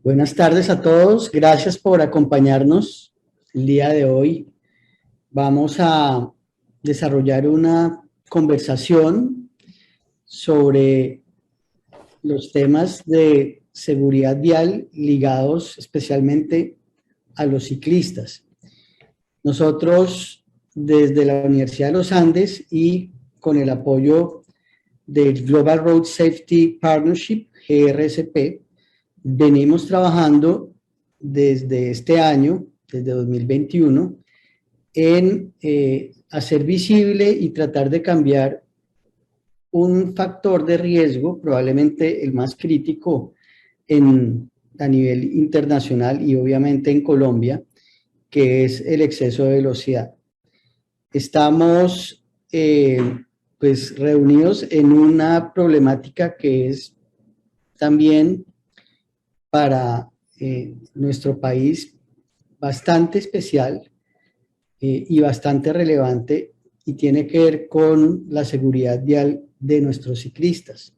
Buenas tardes a todos, gracias por acompañarnos el día de hoy. Vamos a desarrollar una conversación sobre los temas de seguridad vial ligados especialmente a los ciclistas. Nosotros, desde la Universidad de los Andes y con el apoyo del Global Road Safety Partnership, GRSP, venimos trabajando desde este año, desde 2021, en hacer visible y tratar de cambiar un factor de riesgo, probablemente el más crítico a nivel internacional y obviamente en Colombia, que es el exceso de velocidad. Estamos pues reunidos en una problemática que es también para nuestro país bastante especial y bastante relevante, y tiene que ver con la seguridad vial de nuestros ciclistas.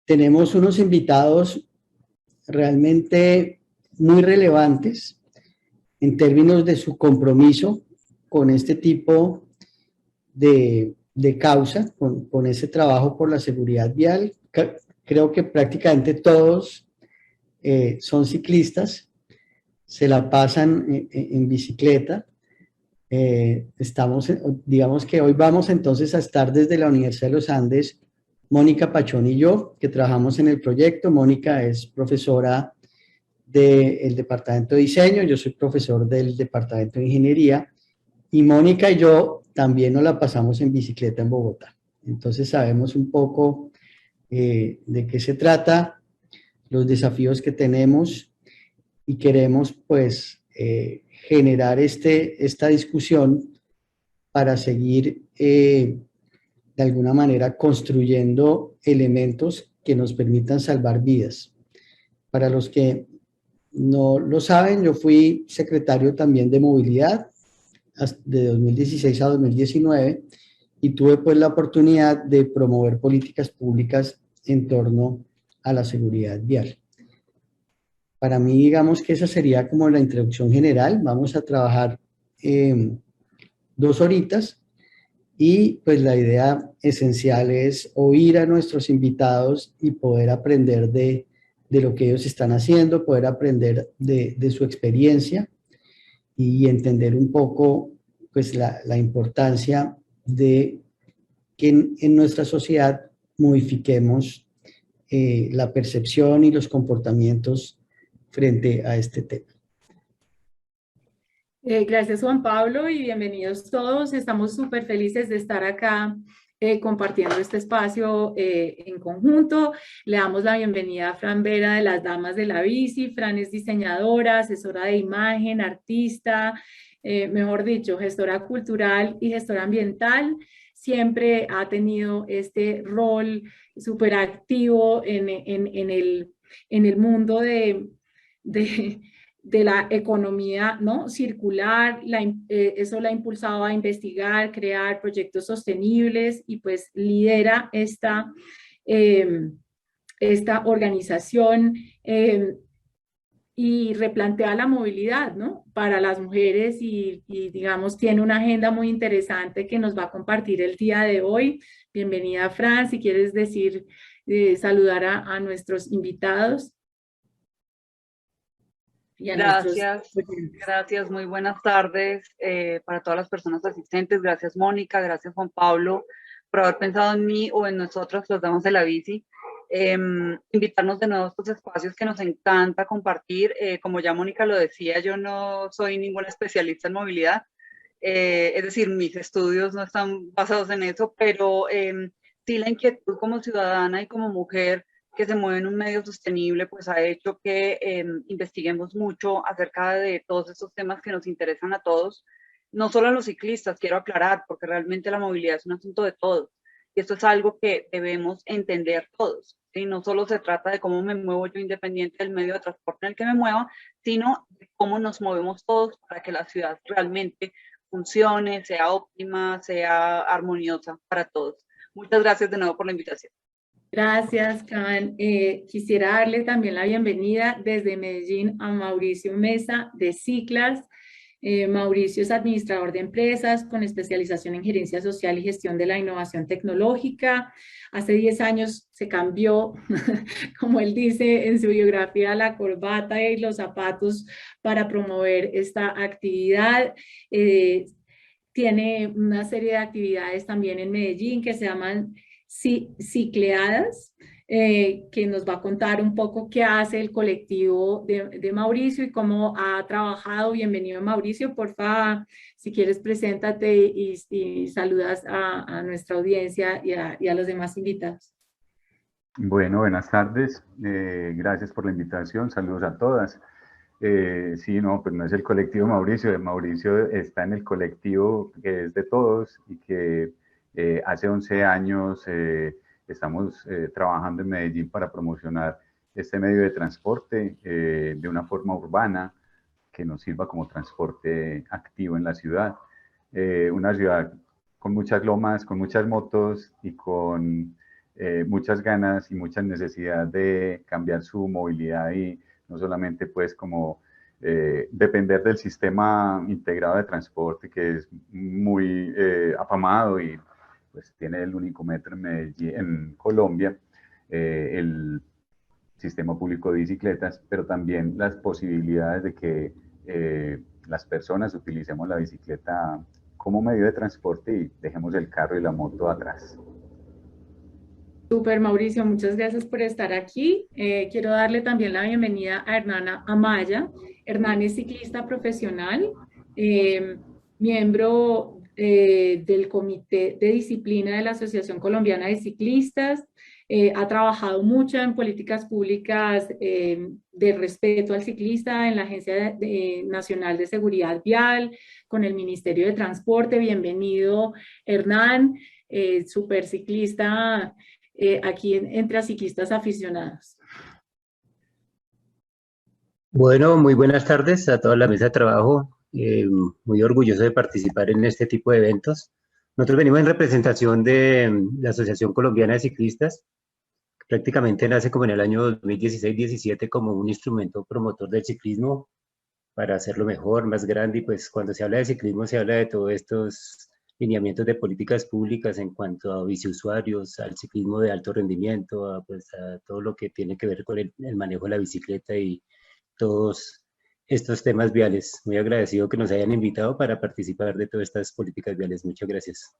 Tenemos unos invitados realmente muy relevantes en términos de su compromiso con este tipo de causa, con ese trabajo por la seguridad vial. Creo que prácticamente todos son ciclistas, se la pasan en bicicleta. Digamos que hoy vamos entonces a estar desde la Universidad de los Andes, Mónica Pachón y yo, que trabajamos en el proyecto. Mónica es profesora del Departamento de Diseño, yo soy profesor del Departamento de Ingeniería, y Mónica y yo también nos la pasamos en bicicleta en Bogotá. Entonces sabemos un poco de qué se trata, los desafíos que tenemos, y queremos pues generar esta discusión para seguir de alguna manera construyendo elementos que nos permitan salvar vidas. Para los que no lo saben, yo fui secretario también de movilidad de 2016 a 2019 y tuve pues la oportunidad de promover políticas públicas en torno a la seguridad vial. Para mí, digamos que esa sería como la introducción general. Vamos a trabajar 2 horitas y pues la idea esencial es oír a nuestros invitados y poder aprender de lo que ellos están haciendo, poder aprender de su experiencia y entender un poco pues la importancia de que en nuestra sociedad modifiquemos la percepción y los comportamientos frente a este tema. Gracias, Juan Pablo, y bienvenidos todos. Estamos súper felices de estar acá compartiendo este espacio en conjunto. Le damos la bienvenida a Fran Vera de las Damas de la Bici. Fran es diseñadora, asesora de imagen, artista, mejor dicho, gestora cultural y gestora ambiental. Siempre ha tenido este rol súper activo en el mundo de la economía, ¿no?, circular. Eso la ha impulsado a investigar, crear proyectos sostenibles, y pues lidera esta organización y replantea la movilidad, ¿no?, para las mujeres, y digamos tiene una agenda muy interesante que nos va a compartir el día de hoy. Bienvenida, Fran, si quieres decir, saludar a nuestros invitados. Gracias, muy buenas tardes para todas las personas asistentes. Gracias, Mónica, gracias, Juan Pablo, por haber pensado en mí o en nosotros, los Damas de la Bici. Invitarnos de nuevo a estos espacios que nos encanta compartir. Como ya Mónica lo decía, yo no soy ninguna especialista en movilidad, es decir, mis estudios no están basados en eso, pero sí la inquietud como ciudadana y como mujer que se mueve en un medio sostenible, pues ha hecho que investiguemos mucho acerca de todos estos temas que nos interesan a todos, no solo a los ciclistas, quiero aclarar, porque realmente la movilidad es un asunto de todos. Y esto es algo que debemos entender todos. ¿Sí? No solo se trata de cómo me muevo yo independiente del medio de transporte en el que me mueva, sino de cómo nos movemos todos para que la ciudad realmente funcione, sea óptima, sea armoniosa para todos. Muchas gracias de nuevo por la invitación. Gracias, Can. Quisiera darle también la bienvenida desde Medellín a Mauricio Mesa de Ciclas. Mauricio es administrador de empresas con especialización en gerencia social y gestión de la innovación tecnológica. Hace 10 años se cambió, como él dice en su biografía, la corbata y los zapatos para promover esta actividad. Tiene una serie de actividades también en Medellín que se llaman Cicleadas, que nos va a contar un poco qué hace el colectivo de Mauricio y cómo ha trabajado. Bienvenido, Mauricio. Porfa, si quieres, preséntate y saludas a nuestra audiencia y a los demás invitados. Bueno, buenas tardes. Gracias por la invitación. Saludos a todas. Sí, no, pues no es el colectivo Mauricio. Mauricio está en el colectivo que es de todos y que hace 11 años estamos trabajando en Medellín para promocionar este medio de transporte de una forma urbana que nos sirva como transporte activo en la ciudad. Una ciudad con muchas lomas, con muchas motos y con muchas ganas y mucha necesidad de cambiar su movilidad y no solamente pues como depender del sistema integrado de transporte que es muy afamado y pues tiene el único metro en Medellín, en Colombia, el sistema público de bicicletas, pero también las posibilidades de que las personas utilicemos la bicicleta como medio de transporte y dejemos el carro y la moto atrás. Súper, Mauricio, muchas gracias por estar aquí. Quiero darle también la bienvenida a Hernán Amaya. Hernán es ciclista profesional, miembro del Comité de Disciplina de la Asociación Colombiana de Ciclistas. Ha trabajado mucho en políticas públicas de respeto al ciclista en la Agencia Nacional de Seguridad Vial, con el Ministerio de Transporte. Bienvenido, Hernán, súper ciclista. Aquí entre ciclistas aficionados. Bueno, muy buenas tardes a toda la mesa de trabajo. Muy orgulloso de participar en este tipo de eventos. Nosotros venimos en representación de la Asociación Colombiana de Ciclistas. Prácticamente nace como en el año 2016-17 como un instrumento promotor del ciclismo para hacerlo mejor, más grande. Y pues cuando se habla de ciclismo se habla de todos estos lineamientos de políticas públicas en cuanto a biciusuarios, al ciclismo de alto rendimiento, a todo lo que tiene que ver con el manejo de la bicicleta y todos estos temas viales. Muy agradecido que nos hayan invitado para participar de todas estas políticas viales. Muchas gracias.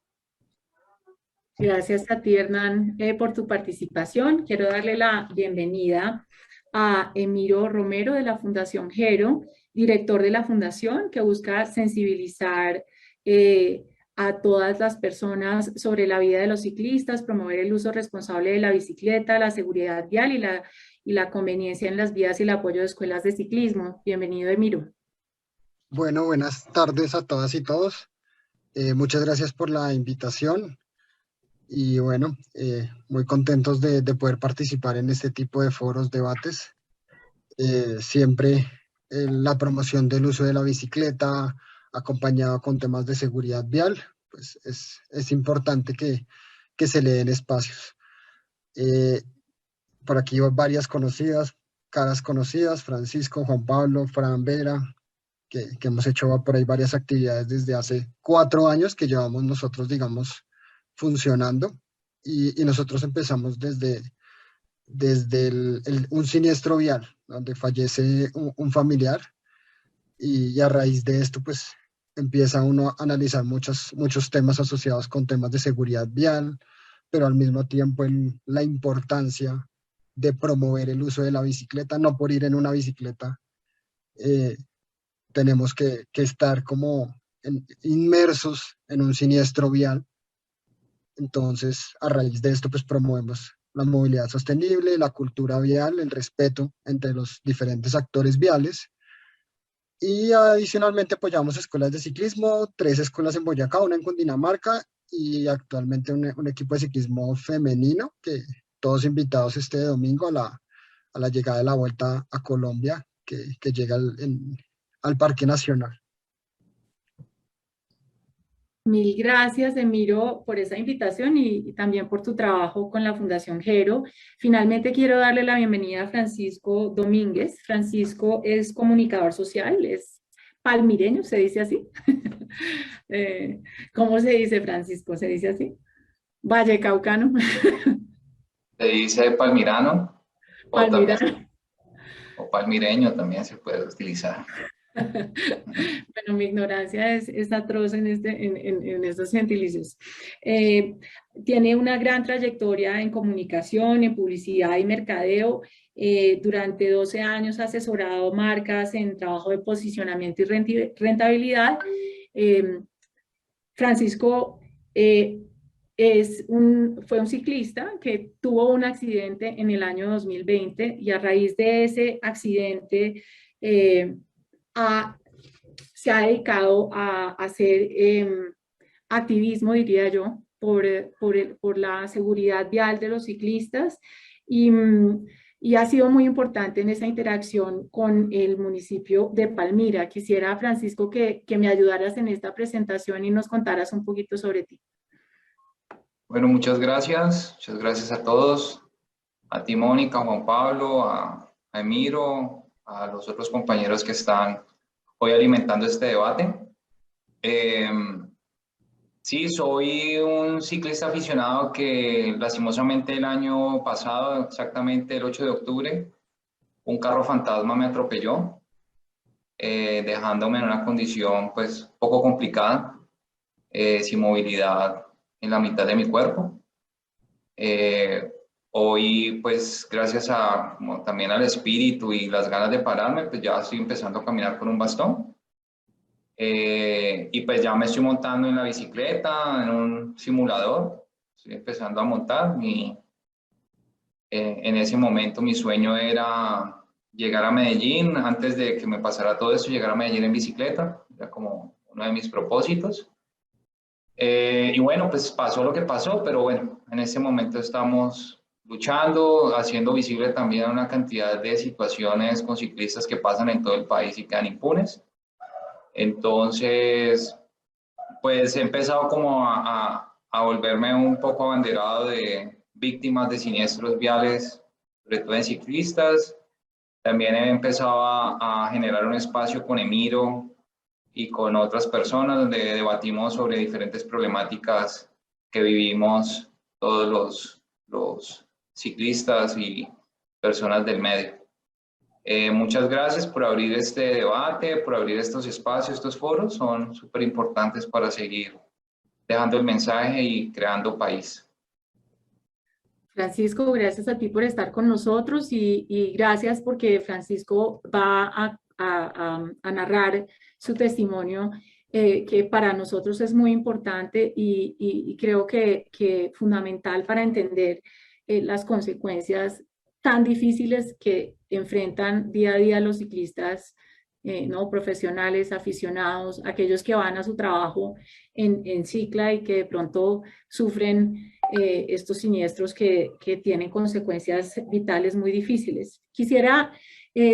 Gracias a ti, Hernán, por tu participación. Quiero darle la bienvenida a Emiro Romero de la Fundación Gero, director de la Fundación, que busca sensibilizar a todas las personas sobre la vida de los ciclistas, promover el uso responsable de la bicicleta, la seguridad vial y la conveniencia en las vías y el apoyo de escuelas de ciclismo. Bienvenido, Emiro. Bueno, buenas tardes a todas y todos. Muchas gracias por la invitación y bueno, muy contentos de poder participar en este tipo de foros, debates. Siempre la promoción del uso de la bicicleta, acompañado con temas de seguridad vial, pues es importante que se le den espacios. Por aquí varias conocidas, caras conocidas, Francisco, Juan Pablo, Fran Vera, que hemos hecho por ahí varias actividades desde hace 4 años que llevamos nosotros, digamos, funcionando. Y nosotros empezamos desde un siniestro vial, donde fallece un familiar, y a raíz de esto, pues, empieza uno a analizar muchos temas asociados con temas de seguridad vial, pero al mismo tiempo la importancia de promover el uso de la bicicleta. No por ir en una bicicleta tenemos que estar como inmersos en un siniestro vial. Entonces, a raíz de esto, pues promovemos la movilidad sostenible, la cultura vial, el respeto entre los diferentes actores viales. Y adicionalmente apoyamos escuelas de ciclismo, 3 escuelas en Boyacá, una en Cundinamarca y actualmente un equipo de ciclismo femenino, que todos invitados este domingo a la llegada de la Vuelta a Colombia, que llega al Parque Nacional. Mil gracias, Emiro, por esa invitación y también por tu trabajo con la Fundación Gero. Finalmente quiero darle la bienvenida a Francisco Domínguez. Francisco es comunicador social, es palmireño, ¿se dice así? ¿Cómo se dice, Francisco? ¿Se dice así? Vallecaucano. Se dice palmirano Palmirano. o palmireño también se puede utilizar. Bueno, mi ignorancia es atroz en estos gentilicios. Tiene una gran trayectoria en comunicación, en publicidad y mercadeo. Durante 12 años ha asesorado marcas en trabajo de posicionamiento y rentabilidad. Francisco fue un ciclista que tuvo un accidente en el año 2020 y a raíz de ese accidente se ha dedicado a hacer activismo, diría yo, por la seguridad vial de los ciclistas y ha sido muy importante en esa interacción con el municipio de Palmira. Quisiera, Francisco, que me ayudaras en esta presentación y nos contaras un poquito sobre ti. Bueno, muchas gracias a todos, a ti, Mónica, a Juan Pablo, a Emiro, a los otros compañeros que están hoy alimentando este debate. Sí, soy un ciclista aficionado que lastimosamente el año pasado, exactamente el 8 de octubre, un carro fantasma me atropelló, dejándome en una condición pues poco complicada, sin movilidad en la mitad de mi cuerpo. Hoy pues gracias también al espíritu y las ganas de pararme, pues ya estoy empezando a caminar con un bastón. Y pues ya me estoy montando en la bicicleta, en un simulador, estoy empezando a montar. En ese momento mi sueño era llegar a Medellín, antes de que me pasara todo esto, llegar a Medellín en bicicleta, era como uno de mis propósitos. Y bueno, pues pasó lo que pasó, pero bueno, en este momento estamos luchando, haciendo visible también una cantidad de situaciones con ciclistas que pasan en todo el país y quedan impunes. Entonces, pues he empezado como a volverme un poco abanderado de víctimas de siniestros viales, sobre todo en ciclistas. También he empezado a generar un espacio con Emiro y con otras personas donde debatimos sobre diferentes problemáticas que vivimos todos los ciclistas y personas del medio. Muchas gracias por abrir este debate, por abrir estos espacios, estos foros, son súper importantes para seguir dejando el mensaje y creando país. Francisco, gracias a ti por estar con nosotros y gracias porque Francisco va a narrar su testimonio, que para nosotros es muy importante y creo que fundamental para entender las consecuencias tan difíciles que enfrentan día a día los ciclistas, ¿no? Profesionales, aficionados, aquellos que van a su trabajo en cicla y que de pronto sufren estos siniestros que tienen consecuencias vitales muy difíciles. Quisiera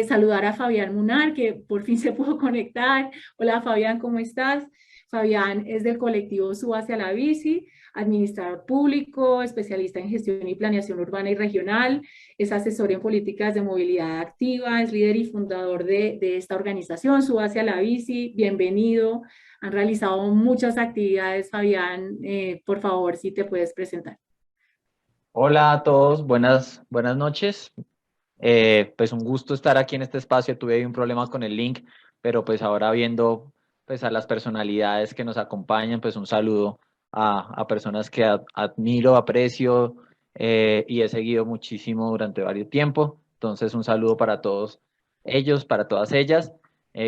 saludar a Fabián Munar, que por fin se pudo conectar. Hola Fabián, ¿cómo estás? Fabián es del colectivo Súbase a la Bici, administrador público, especialista en gestión y planeación urbana y regional, es asesor en políticas de movilidad activa, es líder y fundador de esta organización, Súbase a la Bici. Bienvenido. Han realizado muchas actividades, Fabián. Por favor, si te puedes presentar. Hola a todos, buenas noches. Pues un gusto estar aquí en este espacio. Tuve ahí un problema con el link, pero pues ahora viendo pues a las personalidades que nos acompañan, pues un saludo a personas que admiro, aprecio y he seguido muchísimo durante varios tiempo. Entonces un saludo para todos ellos, para todas ellas,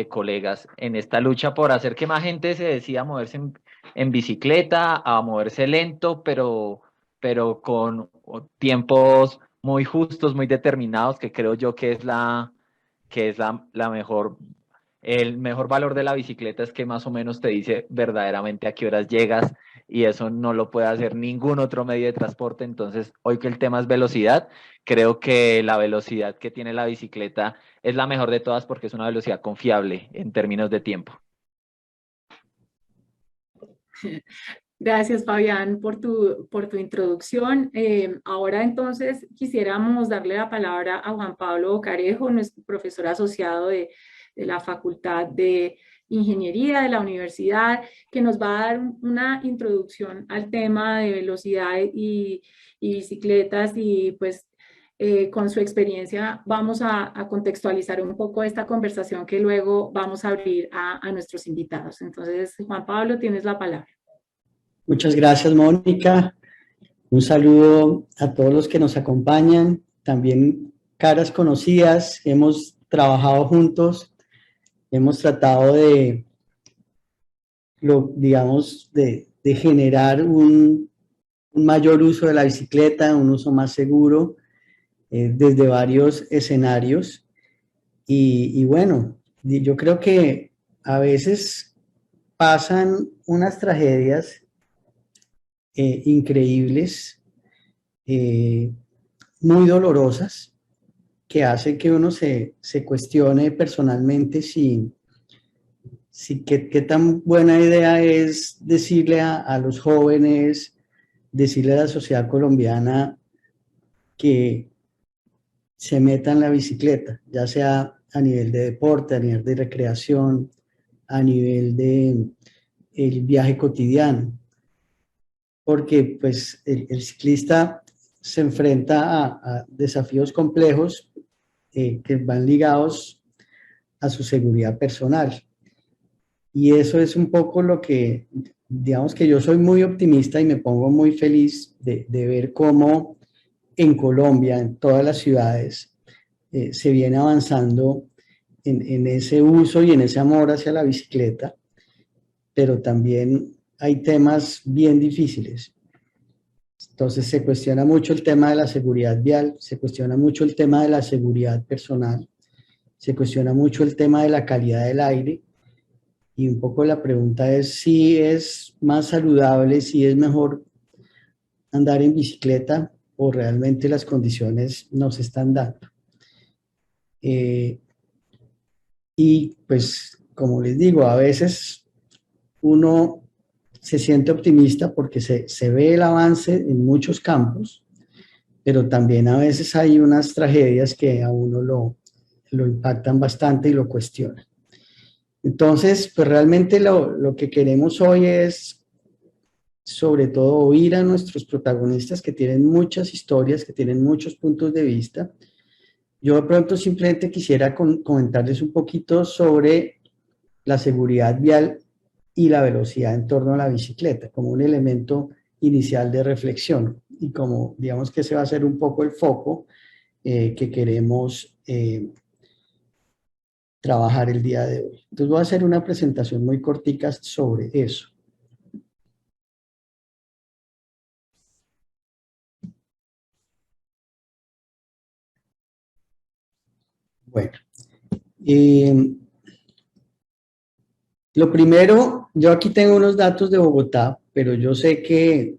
colegas, en esta lucha por hacer que más gente se decida a moverse en bicicleta, a moverse lento, pero con tiempos muy justos, muy determinados, que creo yo que es la mejor el mejor valor de la bicicleta es que más o menos te dice verdaderamente a qué horas llegas, y eso no lo puede hacer ningún otro medio de transporte. Entonces, hoy que el tema es velocidad, creo que la velocidad que tiene la bicicleta es la mejor de todas porque es una velocidad confiable en términos de tiempo. Gracias, Fabián, por tu introducción. Ahora entonces quisiéramos darle la palabra a Juan Pablo Carejo, nuestro profesor asociado de la Facultad de Ingeniería de la universidad, que nos va a dar una introducción al tema de velocidad y bicicletas, y pues con su experiencia vamos a contextualizar un poco esta conversación que luego vamos a abrir a nuestros invitados. Entonces, Juan Pablo, tienes la palabra. Muchas gracias, Mónica. Un saludo a todos los que nos acompañan, también caras conocidas. Hemos trabajado juntos, hemos tratado de generar un mayor uso de la bicicleta, un uso más seguro desde varios escenarios. Y bueno, yo creo que a veces pasan unas tragedias increíbles, muy dolorosas, que hacen que uno se cuestione personalmente si qué tan buena idea es decirle a los jóvenes, decirle a la sociedad colombiana que se metan en la bicicleta, ya sea a nivel de deporte, a nivel de recreación, a nivel de el viaje cotidiano. Porque pues el ciclista se enfrenta a desafíos complejos que van ligados a su seguridad personal. Y eso es un poco lo que, digamos que yo soy muy optimista y me pongo muy feliz de ver cómo en Colombia, en todas las ciudades, se viene avanzando en ese uso y en ese amor hacia la bicicleta, pero también hay temas bien difíciles. Entonces se cuestiona mucho el tema de la seguridad vial, se cuestiona mucho el tema de la seguridad personal, se cuestiona mucho el tema de la calidad del aire, y un poco la pregunta es si es más saludable, si es mejor andar en bicicleta o realmente las condiciones nos están dando. Y pues, como les digo, a veces uno se siente optimista porque se ve el avance en muchos campos, pero también a veces hay unas tragedias que a uno lo impactan bastante y lo cuestionan. Entonces, pues realmente lo que queremos hoy es, sobre todo, oír a nuestros protagonistas que tienen muchas historias, que tienen muchos puntos de vista. Yo de pronto simplemente quisiera comentarles un poquito sobre la seguridad vial y la velocidad en torno a la bicicleta, como un elemento inicial de reflexión, y como digamos que ese va a ser un poco el foco que queremos trabajar el día de hoy. Entonces voy a hacer una presentación muy cortica sobre eso. Bueno, lo primero, yo aquí tengo unos datos de Bogotá, pero yo sé que,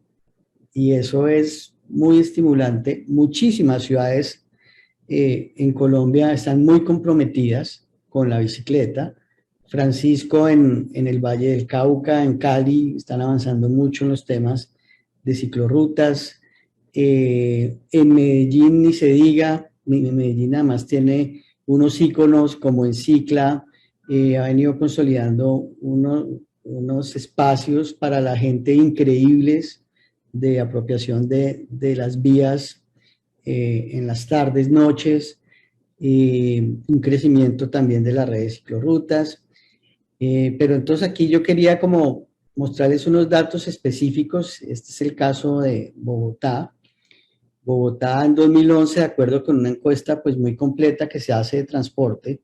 y eso es muy estimulante, muchísimas ciudades en Colombia están muy comprometidas con la bicicleta. Francisco en el Valle del Cauca, en Cali, están avanzando mucho en los temas de ciclorrutas. En Medellín ni se diga, Medellín además tiene unos íconos como Encicla, ha venido consolidando unos espacios para la gente increíbles de apropiación de las vías en las tardes, noches, un crecimiento también de las redes de ciclorrutas. Pero entonces aquí yo quería como mostrarles unos datos específicos. Este es el caso de Bogotá. Bogotá en 2011, de acuerdo con una encuesta pues muy completa que se hace de transporte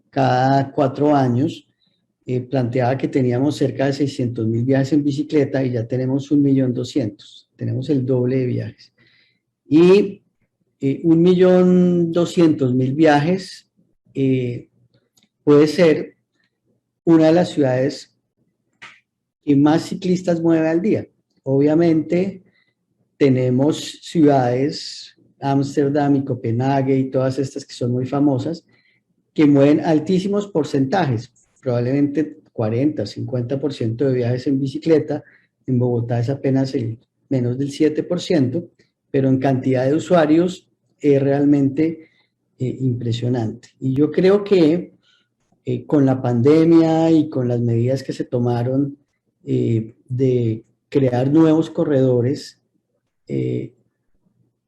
cada 4 años, planteaba que teníamos cerca de 600.000 viajes en bicicleta y ya tenemos 1.200.000, tenemos el doble de viajes. Y 1.200.000 viajes puede ser una de las ciudades que más ciclistas mueve al día. Obviamente tenemos ciudades, Ámsterdam y Copenhague y todas estas que son muy famosas, que mueven altísimos porcentajes, probablemente 40, 50% de viajes en bicicleta. En Bogotá es apenas menos del 7%, pero en cantidad de usuarios es realmente impresionante. Y yo creo que con la pandemia y con las medidas que se tomaron de crear nuevos corredores,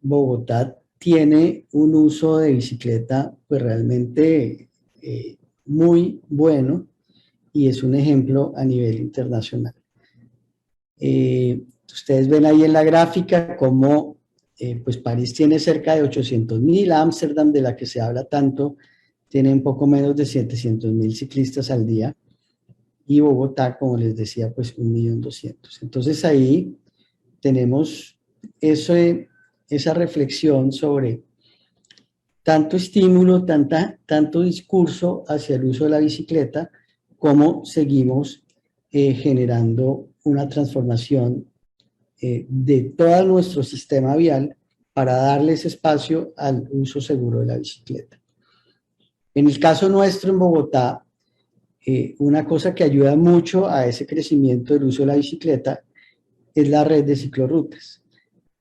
Bogotá tiene un uso de bicicleta pues realmente muy bueno y es un ejemplo a nivel internacional. Ustedes ven ahí en la gráfica cómo pues París tiene cerca de 800.000, Ámsterdam, de la que se habla tanto, tiene un poco menos de 700.000 ciclistas al día, y Bogotá, como les decía, pues 1.200.000. Entonces ahí tenemos esa reflexión sobre tanto estímulo, tanto discurso hacia el uso de la bicicleta, como seguimos generando una transformación de todo nuestro sistema vial para darles espacio al uso seguro de la bicicleta. En el caso nuestro en Bogotá, una cosa que ayuda mucho a ese crecimiento del uso de la bicicleta es la red de ciclorrutas.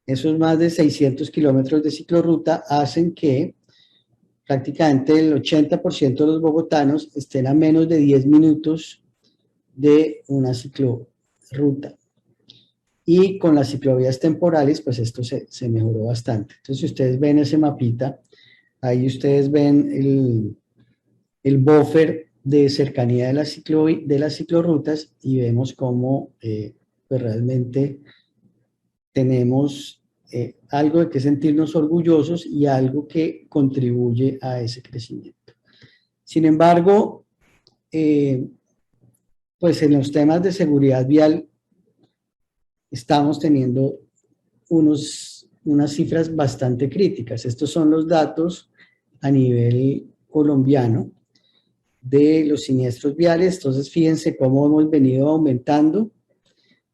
Esos más de 600 kilómetros de ciclorruta hacen que prácticamente el 80% de los bogotanos estén a menos de 10 minutos de una ciclorruta. Y con las ciclovías temporales, pues esto se mejoró bastante. Entonces, si ustedes ven ese mapita, ahí ustedes ven el buffer de cercanía de las ciclorrutas y vemos cómo pues realmente tenemos algo de que sentirnos orgullosos y algo que contribuye a ese crecimiento. Sin embargo, pues en los temas de seguridad vial estamos teniendo unas cifras bastante críticas. Estos son los datos a nivel colombiano de los siniestros viales. Entonces, fíjense cómo hemos venido aumentando.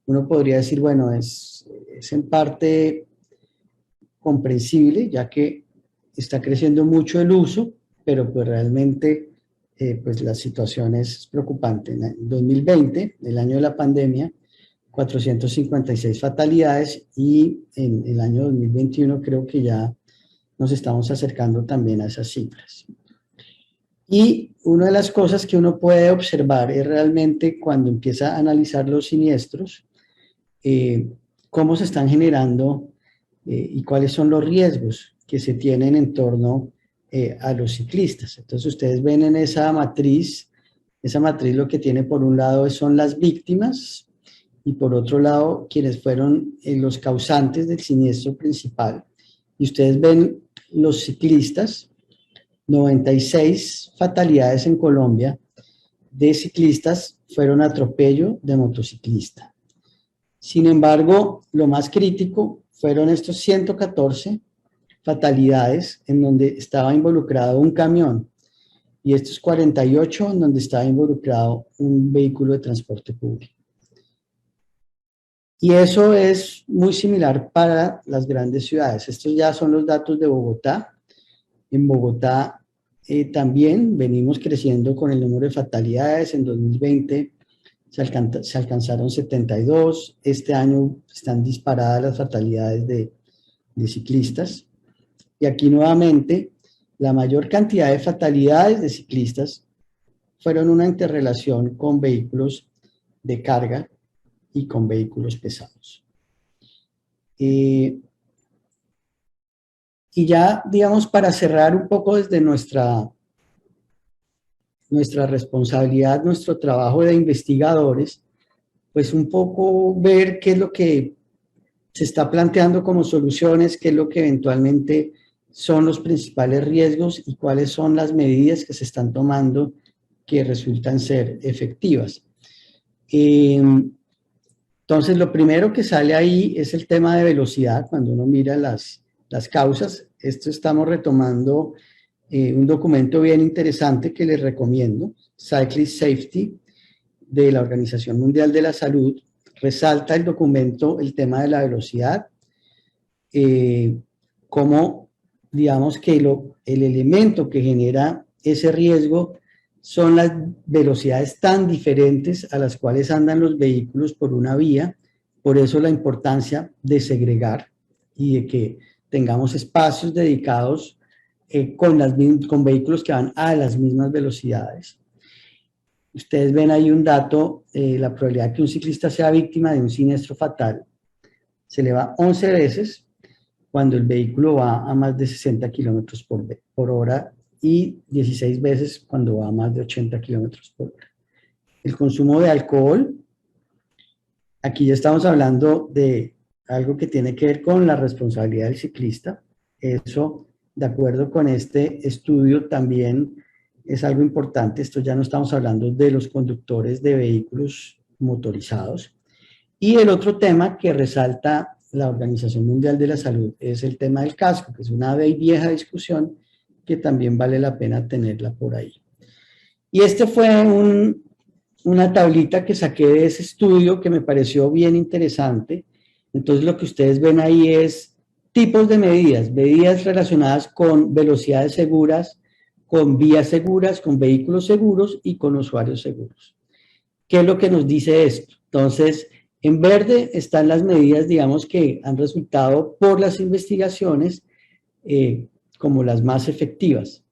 Uno podría decir, bueno, es en parte comprensible, ya que está creciendo mucho el uso, pero pues realmente pues la situación es preocupante. En 2020, el año de la pandemia, 456 fatalidades, y en el año 2021 creo que ya nos estamos acercando también a esas cifras. Y una de las cosas que uno puede observar es realmente cuando empieza a analizar los siniestros, cómo se están generando y cuáles son los riesgos que se tienen en torno a los ciclistas. Entonces ustedes ven en esa matriz lo que tiene por un lado son las víctimas y por otro lado quienes fueron los causantes del siniestro principal. Y ustedes ven los ciclistas, 96 fatalidades en Colombia de ciclistas fueron atropello de motociclista. Sin embargo, lo más crítico fueron estos 114 fatalidades en donde estaba involucrado un camión y estos 48 en donde estaba involucrado un vehículo de transporte público. Y eso es muy similar para las grandes ciudades. Estos ya son los datos de Bogotá. En Bogotá también venimos creciendo con el número de fatalidades. En 2020 se alcanzaron 72. Este año están disparadas las fatalidades de ciclistas. Y aquí nuevamente, la mayor cantidad de fatalidades de ciclistas fueron una interrelación con vehículos de carga y con vehículos pesados. Y ya, digamos, para cerrar un poco desde nuestra responsabilidad, nuestro trabajo de investigadores, pues un poco ver qué es lo que se está planteando como soluciones, qué es lo que eventualmente son los principales riesgos y cuáles son las medidas que se están tomando que resultan ser efectivas. Entonces, lo primero que sale ahí es el tema de velocidad, cuando uno mira las causas. Esto estamos retomando un documento bien interesante que les recomiendo, Cyclist Safety, de la Organización Mundial de la Salud, resalta el documento el tema de la velocidad, como digamos que el elemento que genera ese riesgo son las velocidades tan diferentes a las cuales andan los vehículos por una vía, por eso la importancia de segregar y de que tengamos espacios dedicados con vehículos que van a las mismas velocidades. Ustedes ven ahí un dato, la probabilidad que un ciclista sea víctima de un siniestro fatal se eleva 11 veces cuando el vehículo va a más de 60 kilómetros por hora y 16 veces cuando va a más de 80 kilómetros por hora. El consumo de alcohol, aquí ya estamos hablando de algo que tiene que ver con la responsabilidad del ciclista. Eso, de acuerdo con este estudio, también es algo importante. Esto ya no estamos hablando de los conductores de vehículos motorizados. Y el otro tema que resalta la Organización Mundial de la Salud es el tema del casco, que es una vieja discusión que también vale la pena tenerla por ahí. Y este fue una tablita que saqué de ese estudio que me pareció bien interesante. Entonces lo que ustedes ven ahí es tipos de medidas relacionadas con velocidades seguras, con vías seguras, con vehículos seguros y con usuarios seguros. ¿Qué es lo que nos dice esto? Entonces, en verde están las medidas, digamos, que han resultado por las investigaciones como las más efectivas.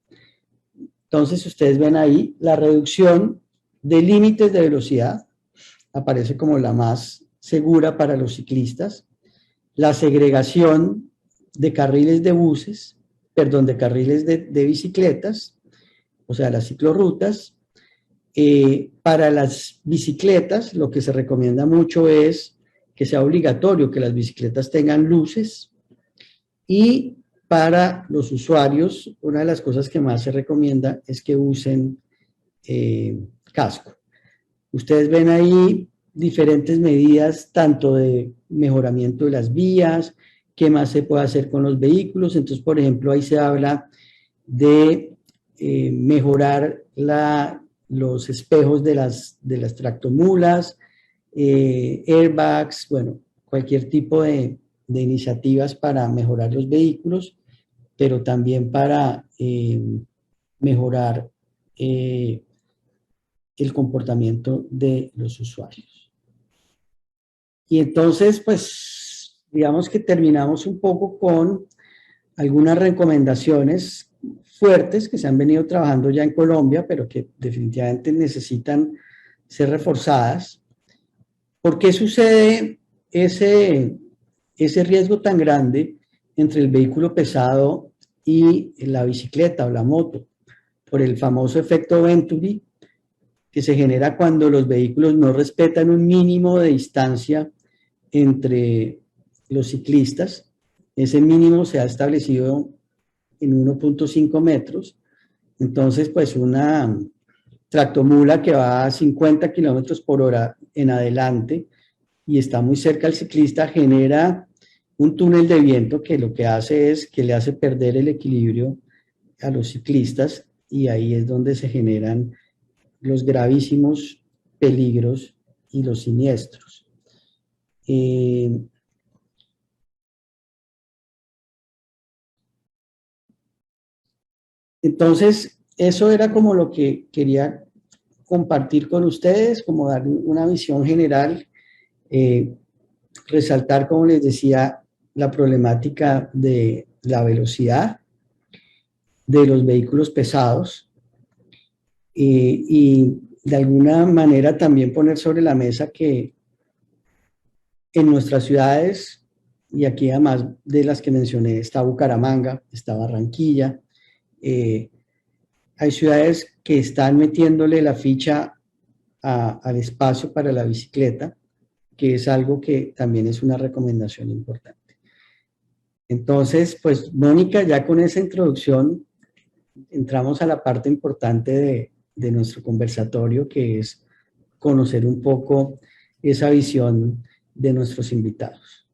Entonces, ustedes ven ahí la reducción de límites de velocidad, aparece como la más segura para los ciclistas, la segregación de carriles de buses, perdón, de carriles de bicicletas, o sea, las ciclorrutas. Para las bicicletas, lo que se recomienda mucho es que sea obligatorio que las bicicletas tengan luces, y para los usuarios, una de las cosas que más se recomienda es que usen casco. Ustedes ven ahí diferentes medidas, tanto de mejoramiento de las vías, qué más se puede hacer con los vehículos. Entonces, por ejemplo, ahí se habla de mejorar los espejos de las tractomulas, airbags, bueno, cualquier tipo de iniciativas para mejorar los vehículos, pero también para mejorar el comportamiento de los usuarios. Y entonces, pues, digamos que terminamos un poco con algunas recomendaciones fuertes que se han venido trabajando ya en Colombia, pero que definitivamente necesitan ser reforzadas. ¿Por qué sucede ese riesgo tan grande entre el vehículo pesado y la bicicleta o la moto? Por el famoso efecto Venturi, que se genera cuando los vehículos no respetan un mínimo de distancia entre los ciclistas. Ese mínimo se ha establecido en 1.5 metros. Entonces, pues una tractomula que va a 50 kilómetros por hora en adelante y está muy cerca al ciclista genera un túnel de viento que lo que hace es que le hace perder el equilibrio a los ciclistas, y ahí es donde se generan los gravísimos peligros y los siniestros. Entonces, eso era como lo que quería compartir con ustedes, como dar una visión general, resaltar, como les decía, la problemática de la velocidad de los vehículos pesados, y de alguna manera también poner sobre la mesa que en nuestras ciudades, y aquí además de las que mencioné, está Bucaramanga, está Barranquilla, hay ciudades que están metiéndole la ficha al espacio para la bicicleta, que es algo que también es una recomendación importante. Entonces, pues Mónica, ya con esa introducción entramos a la parte importante de nuestro conversatorio, que es conocer un poco esa visión de nuestros invitados.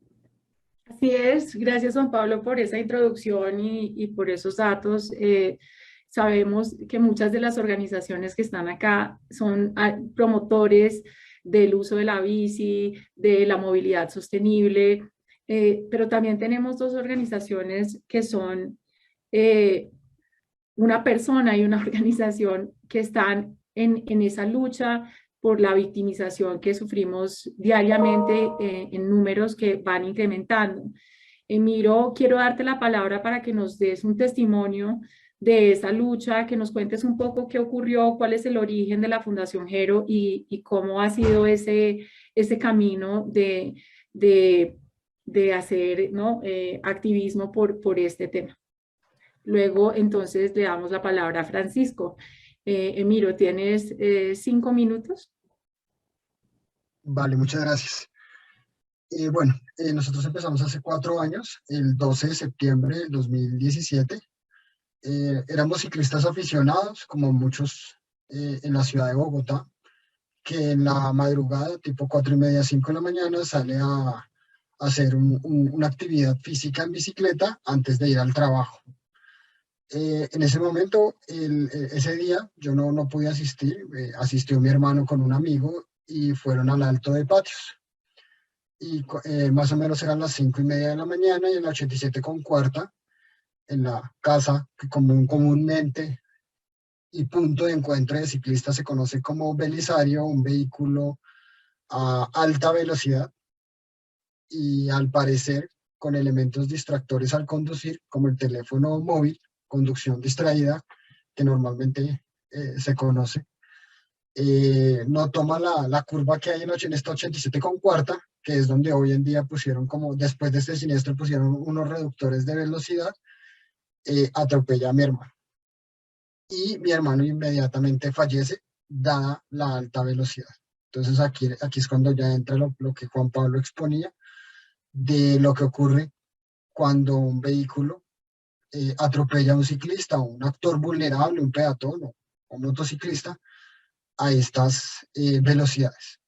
Así es, gracias Juan Pablo por esa introducción y por esos datos Sabemos que muchas de las organizaciones que están acá son promotores del uso de la bici, de la movilidad sostenible, pero también tenemos dos organizaciones que son una persona y una organización que están en esa lucha por la victimización que sufrimos diariamente en números que van incrementando. Miro, quiero darte la palabra para que nos des un testimonio de esa lucha, que nos cuentes un poco qué ocurrió, cuál es el origen de la Fundación Gero y cómo ha sido ese camino de hacer, ¿no? Activismo por este tema. Luego, entonces, le damos la palabra a Francisco. Emiro, ¿tienes 5 minutos? Vale, muchas gracias. Bueno, nosotros empezamos hace 4 años, el 12 de septiembre del 2017. Éramos ciclistas aficionados, como muchos en la ciudad de Bogotá, que en la madrugada, tipo 4:30, 5 de la mañana, sale a hacer una actividad física en bicicleta antes de ir al trabajo. En ese momento, ese día, yo no pude asistir, asistió mi hermano con un amigo y fueron al Alto de Patios. Y más o menos eran las 5:30 de la mañana y en la 87,4, en la casa que comúnmente y punto de encuentro de ciclistas se conoce como Belisario, un vehículo a alta velocidad y al parecer con elementos distractores al conducir, como el teléfono móvil, conducción distraída, que normalmente se conoce. No toma la curva que hay en esta 87,4, que es donde hoy en día pusieron, como después de este siniestro, pusieron unos reductores de velocidad, atropella a mi hermano. Y mi hermano inmediatamente fallece, dada la alta velocidad. Entonces aquí es cuando ya entra lo que Juan Pablo exponía, de lo que ocurre cuando un vehículo atropella a un ciclista o un actor vulnerable, un peatón o un motociclista, a estas velocidades.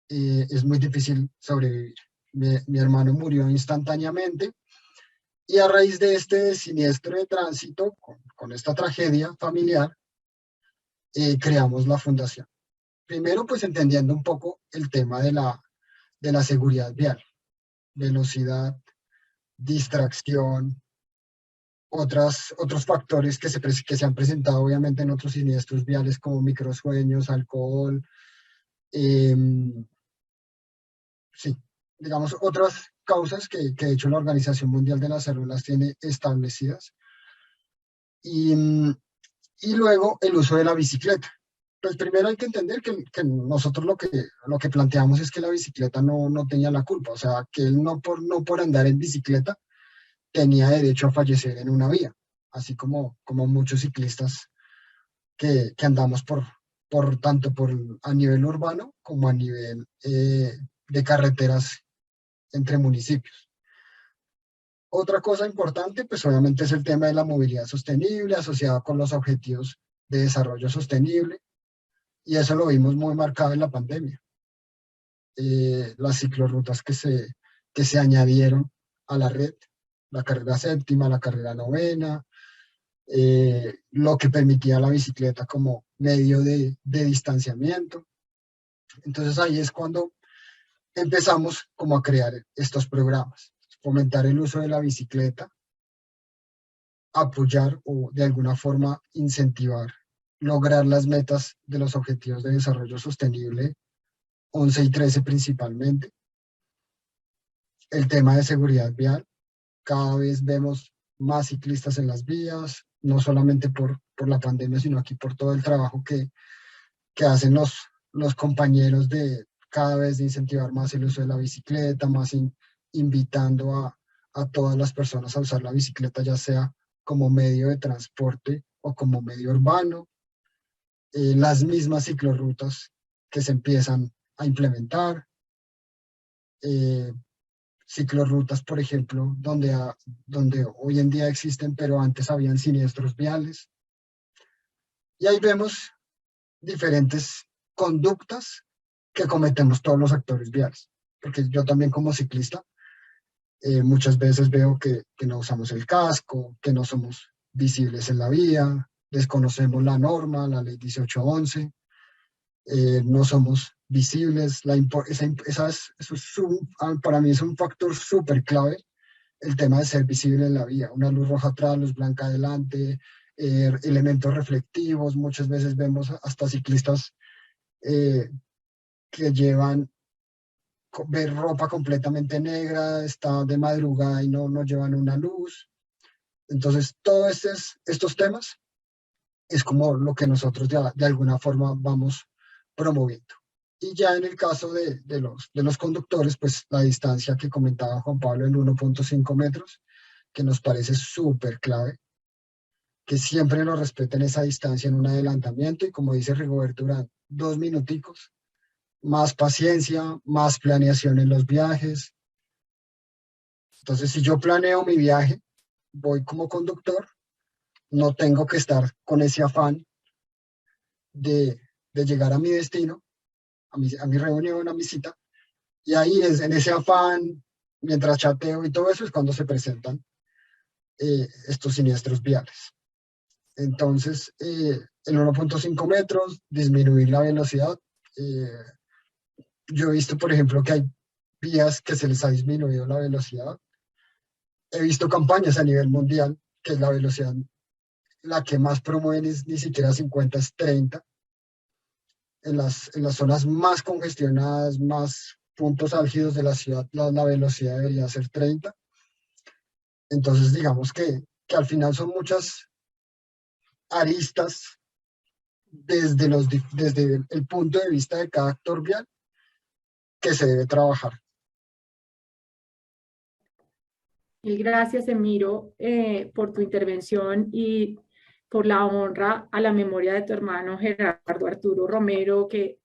Es muy difícil sobrevivir. Mi hermano murió instantáneamente y a raíz de este siniestro de tránsito, con esta tragedia familiar, creamos la fundación. Primero, pues entendiendo un poco el tema de la seguridad vial, velocidad, distracción, otros factores que se han presentado obviamente en otros siniestros viales como microsueños, alcohol, sí, digamos otras causas que de hecho la Organización Mundial de la Salud las tiene establecidas. Y luego el uso de la bicicleta. Pues primero hay que entender que nosotros lo que planteamos es que la bicicleta no tenía la culpa, o sea, que él no por andar en bicicleta tenía derecho a fallecer en una vía, así como muchos ciclistas que andamos tanto a nivel urbano como a nivel de carreteras entre municipios. Otra cosa importante, pues obviamente es el tema de la movilidad sostenible asociada con los objetivos de desarrollo sostenible, y eso lo vimos muy marcado en la pandemia. Las ciclorrutas que se añadieron a la red, la carrera séptima, la carrera novena, lo que permitía la bicicleta como medio de distanciamiento. Entonces ahí es cuando empezamos como a crear estos programas, fomentar el uso de la bicicleta, apoyar o de alguna forma incentivar, lograr las metas de los objetivos de desarrollo sostenible, 11 y 13 principalmente. El tema de seguridad vial, cada vez vemos más ciclistas en las vías, no solamente por la pandemia, sino aquí por todo el trabajo que hacen los compañeros de cada vez de incentivar más el uso de la bicicleta, más invitando a todas las personas a usar la bicicleta, ya sea como medio de transporte o como medio urbano. Las mismas ciclorrutas que se empiezan a implementar, ciclorrutas, por ejemplo, donde hoy en día existen, pero antes habían siniestros viales. Y ahí vemos diferentes conductas que cometemos todos los actores viales, porque yo también como ciclista muchas veces veo que no usamos el casco, que no somos visibles en la vía, desconocemos la norma, la ley 1811, no somos visibles, para mí es un factor súper clave, el tema de ser visible en la vía, una luz roja atrás, luz blanca adelante, elementos reflectivos, muchas veces vemos hasta ciclistas que llevan ver ropa completamente negra, está de madrugada y no llevan una luz. Entonces, todos estos temas es como lo que nosotros de alguna forma vamos promoviendo. Y ya en el caso de los conductores, pues la distancia que comentaba Juan Pablo en 1.5 metros, que nos parece súper clave, que siempre nos respeten esa distancia en un adelantamiento y como dice Rigoberto Urán, 2 minuticos, más paciencia, más planeación en los viajes. Entonces, si yo planeo mi viaje, voy como conductor, no tengo que estar con ese afán de llegar a mi destino, a mi reunión, a mi cita, y ahí es en ese afán, mientras chateo y todo eso, es cuando se presentan estos siniestros viales. Entonces, en 1.5 metros, disminuir la velocidad. Yo he visto, por ejemplo, que hay vías que se les ha disminuido la velocidad. He visto campañas a nivel mundial que la velocidad, la que más promueven es ni siquiera 50, es 30. En las zonas más congestionadas, más puntos álgidos de la ciudad, la velocidad debería ser 30. Entonces, digamos que al final son muchas aristas desde el punto de vista de cada actor vial que se debe trabajar. Mil gracias, Emiro, por tu intervención y por la honra a la memoria de tu hermano Gerardo Arturo Romero, que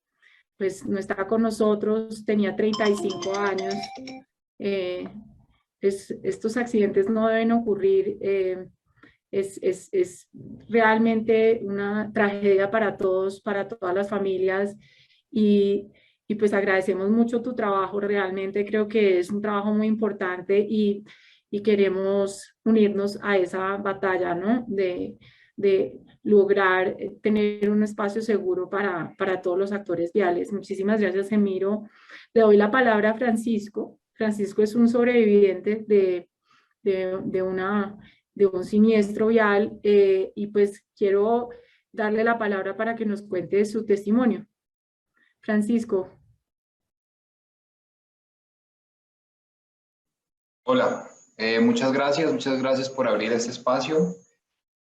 pues no está con nosotros, tenía 35 años. Estos accidentes no deben ocurrir. Es realmente una tragedia para todos, para todas las familias, y pues agradecemos mucho tu trabajo. Realmente creo que es un trabajo muy importante y queremos unirnos a esa batalla, ¿no? De lograr tener un espacio seguro para todos los actores viales. Muchísimas gracias, Emiro. Le doy la palabra a Francisco. Francisco es un sobreviviente de un siniestro vial, y pues quiero darle la palabra para que nos cuente su testimonio. Francisco. Hola, muchas gracias por abrir este espacio,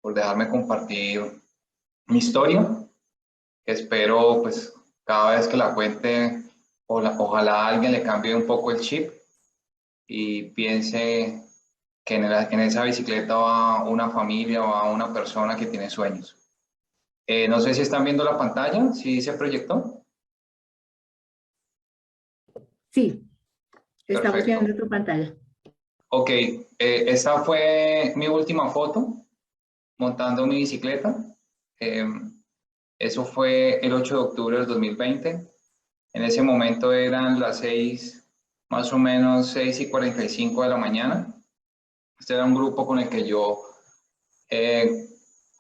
por dejarme compartir mi historia. Espero pues cada vez que la cuente, ojalá a alguien le cambie un poco el chip y piense que en esa bicicleta va una familia, va una persona que tiene sueños. No sé si están viendo la pantalla, ¿sí se proyectó? Sí, estamos Perfecto. viendo tu pantalla. Ok, esta fue mi última foto montando mi bicicleta. Eso fue el 8 de octubre del 2020. En ese momento eran las 6, más o menos 6:45 de la mañana. Este era un grupo con el que yo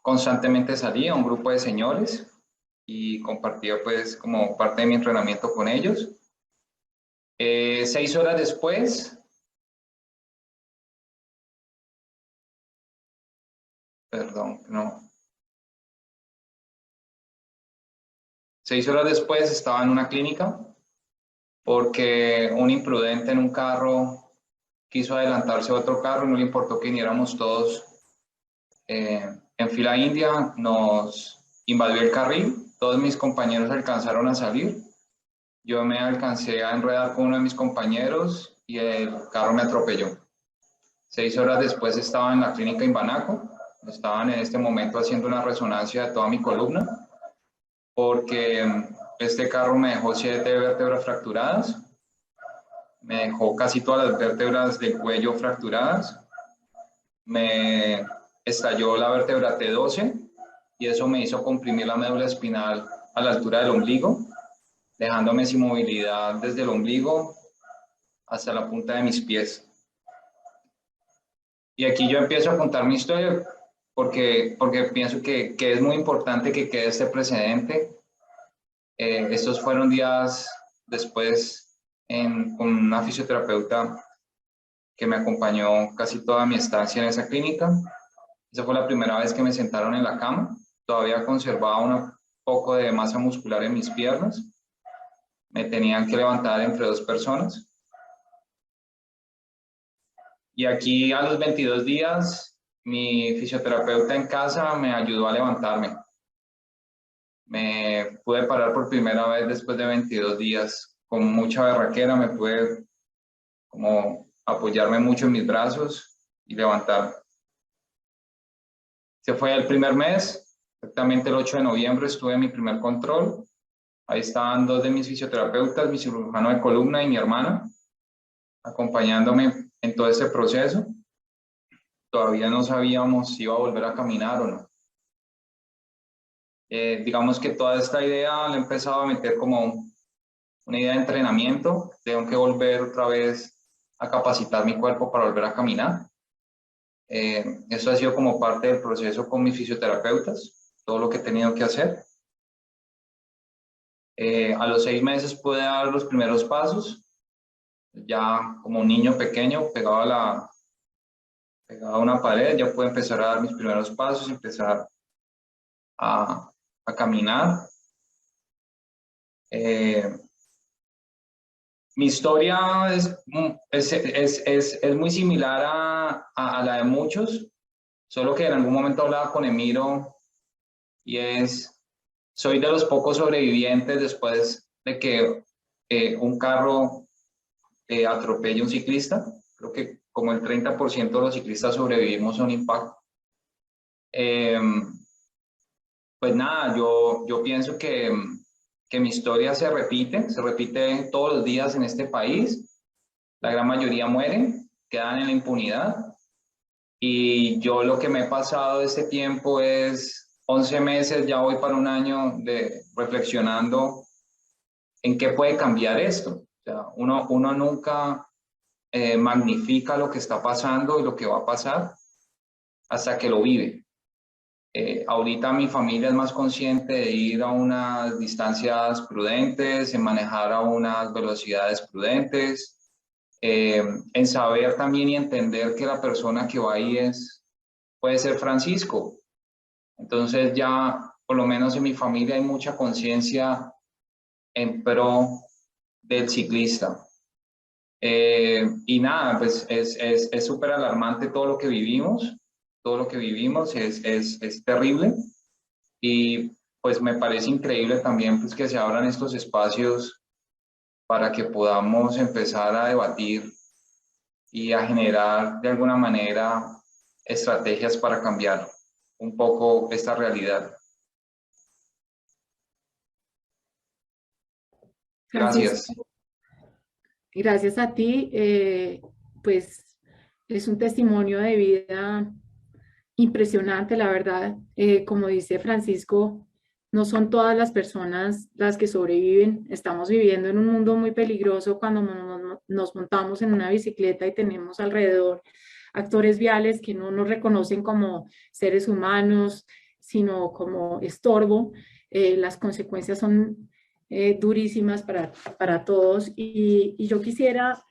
constantemente salía, un grupo de señores, y compartía pues como parte de mi entrenamiento con ellos. 6 horas después, perdón, no. 6 horas después estaba en una clínica porque un imprudente en un carro quiso adelantarse a otro carro y no le importó que viniéramos todos en fila india, nos invadió el carril, todos mis compañeros alcanzaron a salir, yo me alcancé a enredar con uno de mis compañeros y el carro me atropelló. 6 horas después estaba en la clínica Imbanaco, estaban en este momento haciendo una resonancia de toda mi columna, porque este carro me dejó 7 vértebras fracturadas, me dejó casi todas las vértebras del cuello fracturadas, me estalló la vértebra T12 y eso me hizo comprimir la médula espinal a la altura del ombligo, dejándome sin movilidad desde el ombligo hasta la punta de mis pies. Y aquí yo empiezo a contar mi historia. porque pienso que es muy importante que quede este precedente. Estos fueron días después con una fisioterapeuta que me acompañó casi toda mi estancia en esa clínica. Esa fue la primera vez que me sentaron en la cama. Todavía conservaba un poco de masa muscular en mis piernas. Me tenían que levantar entre 2 personas. Y aquí a los 22 días, mi fisioterapeuta en casa me ayudó a levantarme. Me pude parar por primera vez después de 22 días. Con mucha berraquera me pude como apoyarme mucho en mis brazos y levantarme. Se fue el primer mes, exactamente el 8 de noviembre estuve en mi primer control. Ahí estaban 2 de mis fisioterapeutas, mi cirujano de columna y mi hermana, acompañándome en todo este proceso. Todavía no sabíamos si iba a volver a caminar o no. Digamos que toda esta idea la he empezado a meter como una idea de entrenamiento. Tengo que volver otra vez a capacitar mi cuerpo para volver a caminar. Eso ha sido como parte del proceso con mis fisioterapeutas, todo lo que he tenido que hacer. A los 6 meses pude dar los primeros pasos, ya como un niño pequeño pegado a una pared, ya pude empezar a dar mis primeros pasos, empezar a caminar. Mi historia es muy similar a la de muchos, solo que en algún momento hablaba con Emiro y soy de los pocos sobrevivientes después de que un carro atropelle a un ciclista. Creo que como el 30% de los ciclistas sobrevivimos a un impacto. Pues nada, yo pienso que mi historia se repite todos los días en este país. La gran mayoría mueren, quedan en la impunidad. Y yo lo que me he pasado este tiempo es 11 meses, ya voy para un año reflexionando en qué puede cambiar esto. O sea, uno nunca magnifica lo que está pasando y lo que va a pasar hasta que lo vive. Ahorita mi familia es más consciente de ir a unas distancias prudentes, en manejar a unas velocidades prudentes, en saber también y entender que la persona que va ahí puede ser Francisco. Entonces ya, por lo menos en mi familia, hay mucha conciencia en pro del ciclista. Y nada, pues es súper alarmante todo lo que vivimos. Todo lo que vivimos es terrible, y pues me parece increíble también pues que se abran estos espacios para que podamos empezar a debatir y a generar de alguna manera estrategias para cambiar un poco esta realidad. Gracias. Gracias a ti, pues es un testimonio de vida impresionante, la verdad. Como dice Francisco, no son todas las personas las que sobreviven. Estamos viviendo en un mundo muy peligroso cuando nos montamos en una bicicleta y tenemos alrededor actores viales que no nos reconocen como seres humanos, sino como estorbo. Las consecuencias son durísimas para todos, y yo quisiera...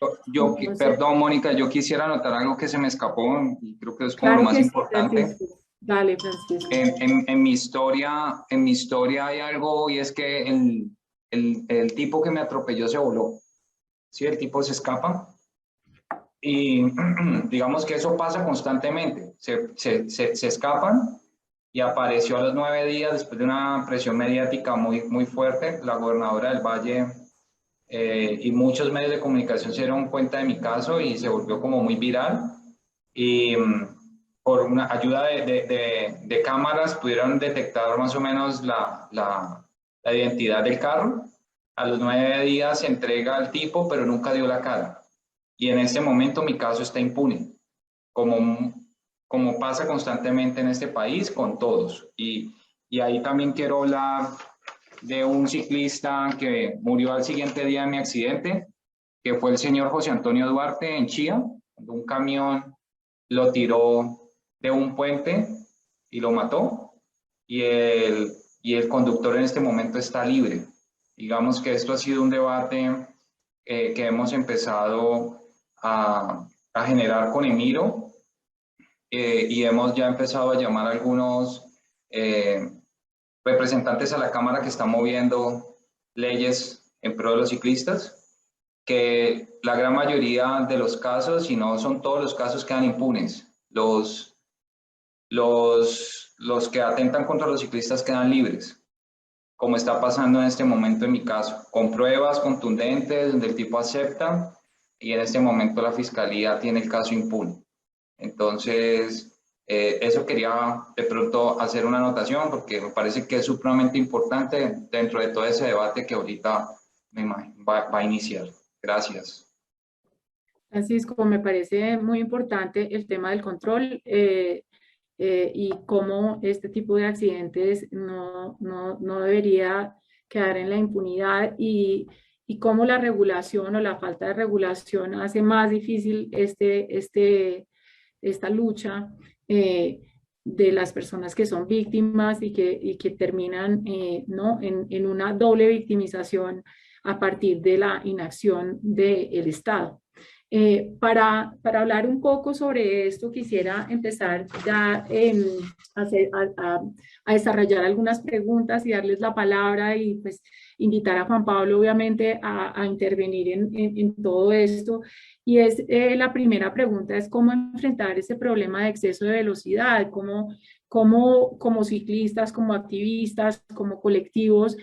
Perdón, Mónica, yo quisiera anotar algo que se me escapó y creo que es como Claro lo más que sí, importante. Francisco. Dale, Francisco. En mi historia hay algo, y es que el tipo que me atropelló se voló. ¿Sí? El tipo se escapa. Y digamos que eso pasa constantemente. Se escapan, y apareció a los 9 días, después de una presión mediática muy fuerte, la gobernadora del Valle y muchos medios de comunicación se dieron cuenta de mi caso y se volvió como muy viral. Y por una ayuda de cámaras pudieron detectar más o menos la identidad del carro. A los 9 días se entrega al tipo, pero nunca dio la cara. Y en este momento mi caso está impune, como pasa constantemente en este país con todos. Y ahí también quiero hablar de un ciclista que murió al siguiente día de mi accidente, que fue el señor José Antonio Duarte en Chía, cuando un camión lo tiró de un puente y lo mató, y el conductor en este momento está libre. Digamos que esto ha sido un debate que hemos empezado a generar con Emiro, y hemos ya empezado a llamar a algunos representantes a la Cámara que están moviendo leyes en pro de los ciclistas, que la gran mayoría de los casos, si no son todos los casos, quedan impunes. Los que atentan contra los ciclistas quedan libres, como está pasando en este momento en mi caso, con pruebas contundentes donde el tipo acepta, y en este momento la Fiscalía tiene el caso impune. Entonces, eso quería de pronto hacer una anotación, porque me parece que es supremamente importante dentro de todo ese debate que ahorita va a iniciar. Gracias. Francisco, me parece muy importante el tema del control y cómo este tipo de accidentes no debería quedar en la impunidad, y cómo la regulación o la falta de regulación hace más difícil esta lucha de las personas que son víctimas y que terminan ¿no? en una doble victimización a partir de la inacción del Estado. Para hablar un poco sobre esto, quisiera empezar ya a desarrollar algunas preguntas y darles la palabra, y pues invitar a Juan Pablo obviamente a intervenir en todo esto. Y es la primera pregunta es cómo enfrentar ese problema de exceso de velocidad, cómo como ciclistas, como activistas, como colectivos,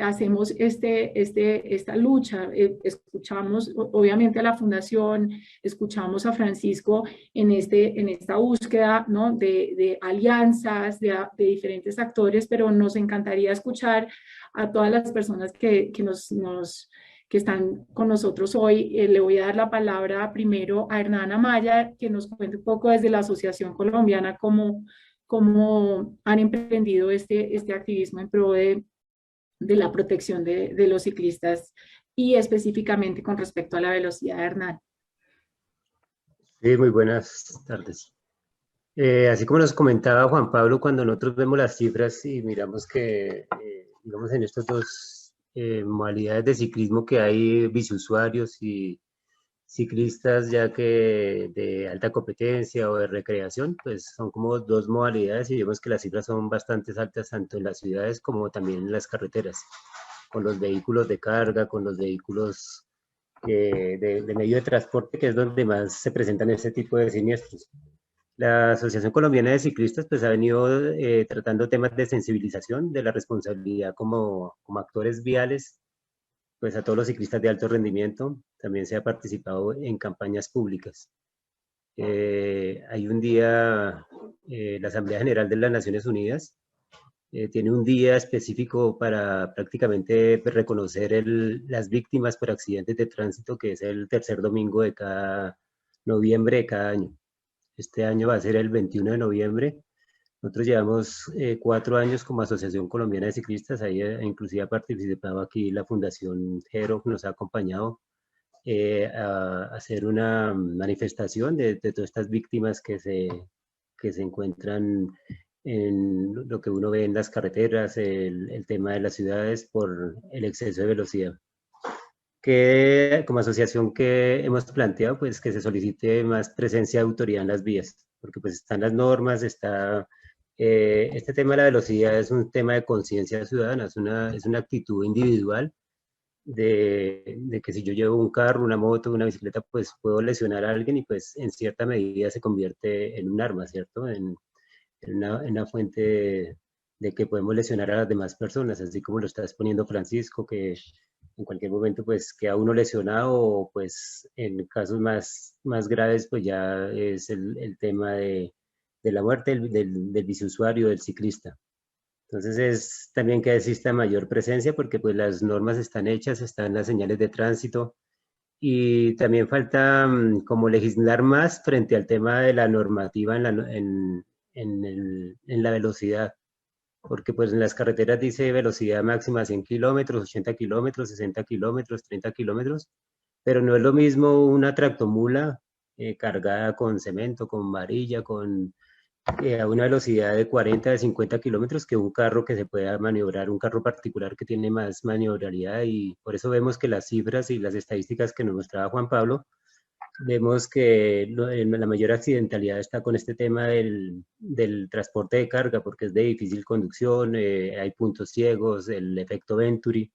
hacemos esta lucha. Escuchamos obviamente a la Fundación, escuchamos a Francisco en esta búsqueda, ¿no? de alianzas, de diferentes actores, pero nos encantaría escuchar a todas las personas que están con nosotros hoy. Le voy a dar la palabra primero a Hernán Amaya, que nos cuente un poco desde la Asociación Colombiana cómo han emprendido este activismo en pro de la protección de los ciclistas, y específicamente con respecto a la velocidad. Hernán. Sí, muy buenas tardes. Así como nos comentaba Juan Pablo, cuando nosotros vemos las cifras y miramos que, digamos, en estas dos modalidades de ciclismo que hay biciusuarios y ciclistas ya que de alta competencia o de recreación, pues son como dos modalidades, y vemos que las cifras son bastante altas tanto en las ciudades como también en las carreteras, con los vehículos de carga, con los vehículos de medio de transporte, que es donde más se presentan este tipo de siniestros. La Asociación Colombiana de Ciclistas pues ha venido tratando temas de sensibilización de la responsabilidad como actores viales, pues a todos los ciclistas de alto rendimiento. También se ha participado en campañas públicas. Hay un día, la Asamblea General de las Naciones Unidas tiene un día específico para prácticamente reconocer las víctimas por accidentes de tránsito, que es el tercer domingo de cada noviembre de cada año. Este año va a ser el 21 de noviembre. Nosotros llevamos 4 años como Asociación Colombiana de Ciclistas, ahí inclusive ha participado aquí la Fundación Gero, que nos ha acompañado a hacer una manifestación de todas estas víctimas que se encuentran en lo que uno ve en las carreteras, el tema de las ciudades por el exceso de velocidad. Que como asociación que hemos planteado, pues que se solicite más presencia de autoridad en las vías, porque pues están las normas, está... este tema de la velocidad es un tema de conciencia ciudadana, es una actitud individual de que si yo llevo un carro, una moto, una bicicleta, pues puedo lesionar a alguien, y pues en cierta medida se convierte en un arma, ¿cierto? En una fuente de que podemos lesionar a las demás personas, así como lo está exponiendo Francisco, que en cualquier momento pues queda uno lesionado, o pues en casos más graves pues ya es el tema de la muerte del biciusuario, del ciclista. Entonces es también que exista mayor presencia, porque pues las normas están hechas, están las señales de tránsito, y también falta como legislar más frente al tema de la normativa en la velocidad, porque pues en las carreteras dice velocidad máxima 100 kilómetros, 80 kilómetros, 60 kilómetros, 30 kilómetros, pero no es lo mismo una tractomula cargada con cemento, con varilla, con a una velocidad de 40, de 50 kilómetros que un carro que se pueda maniobrar, un carro particular que tiene más maniobrabilidad, y por eso vemos que las cifras y las estadísticas que nos mostraba Juan Pablo, vemos que la mayor accidentalidad está con este tema del transporte de carga, porque es de difícil conducción, hay puntos ciegos, el efecto Venturi.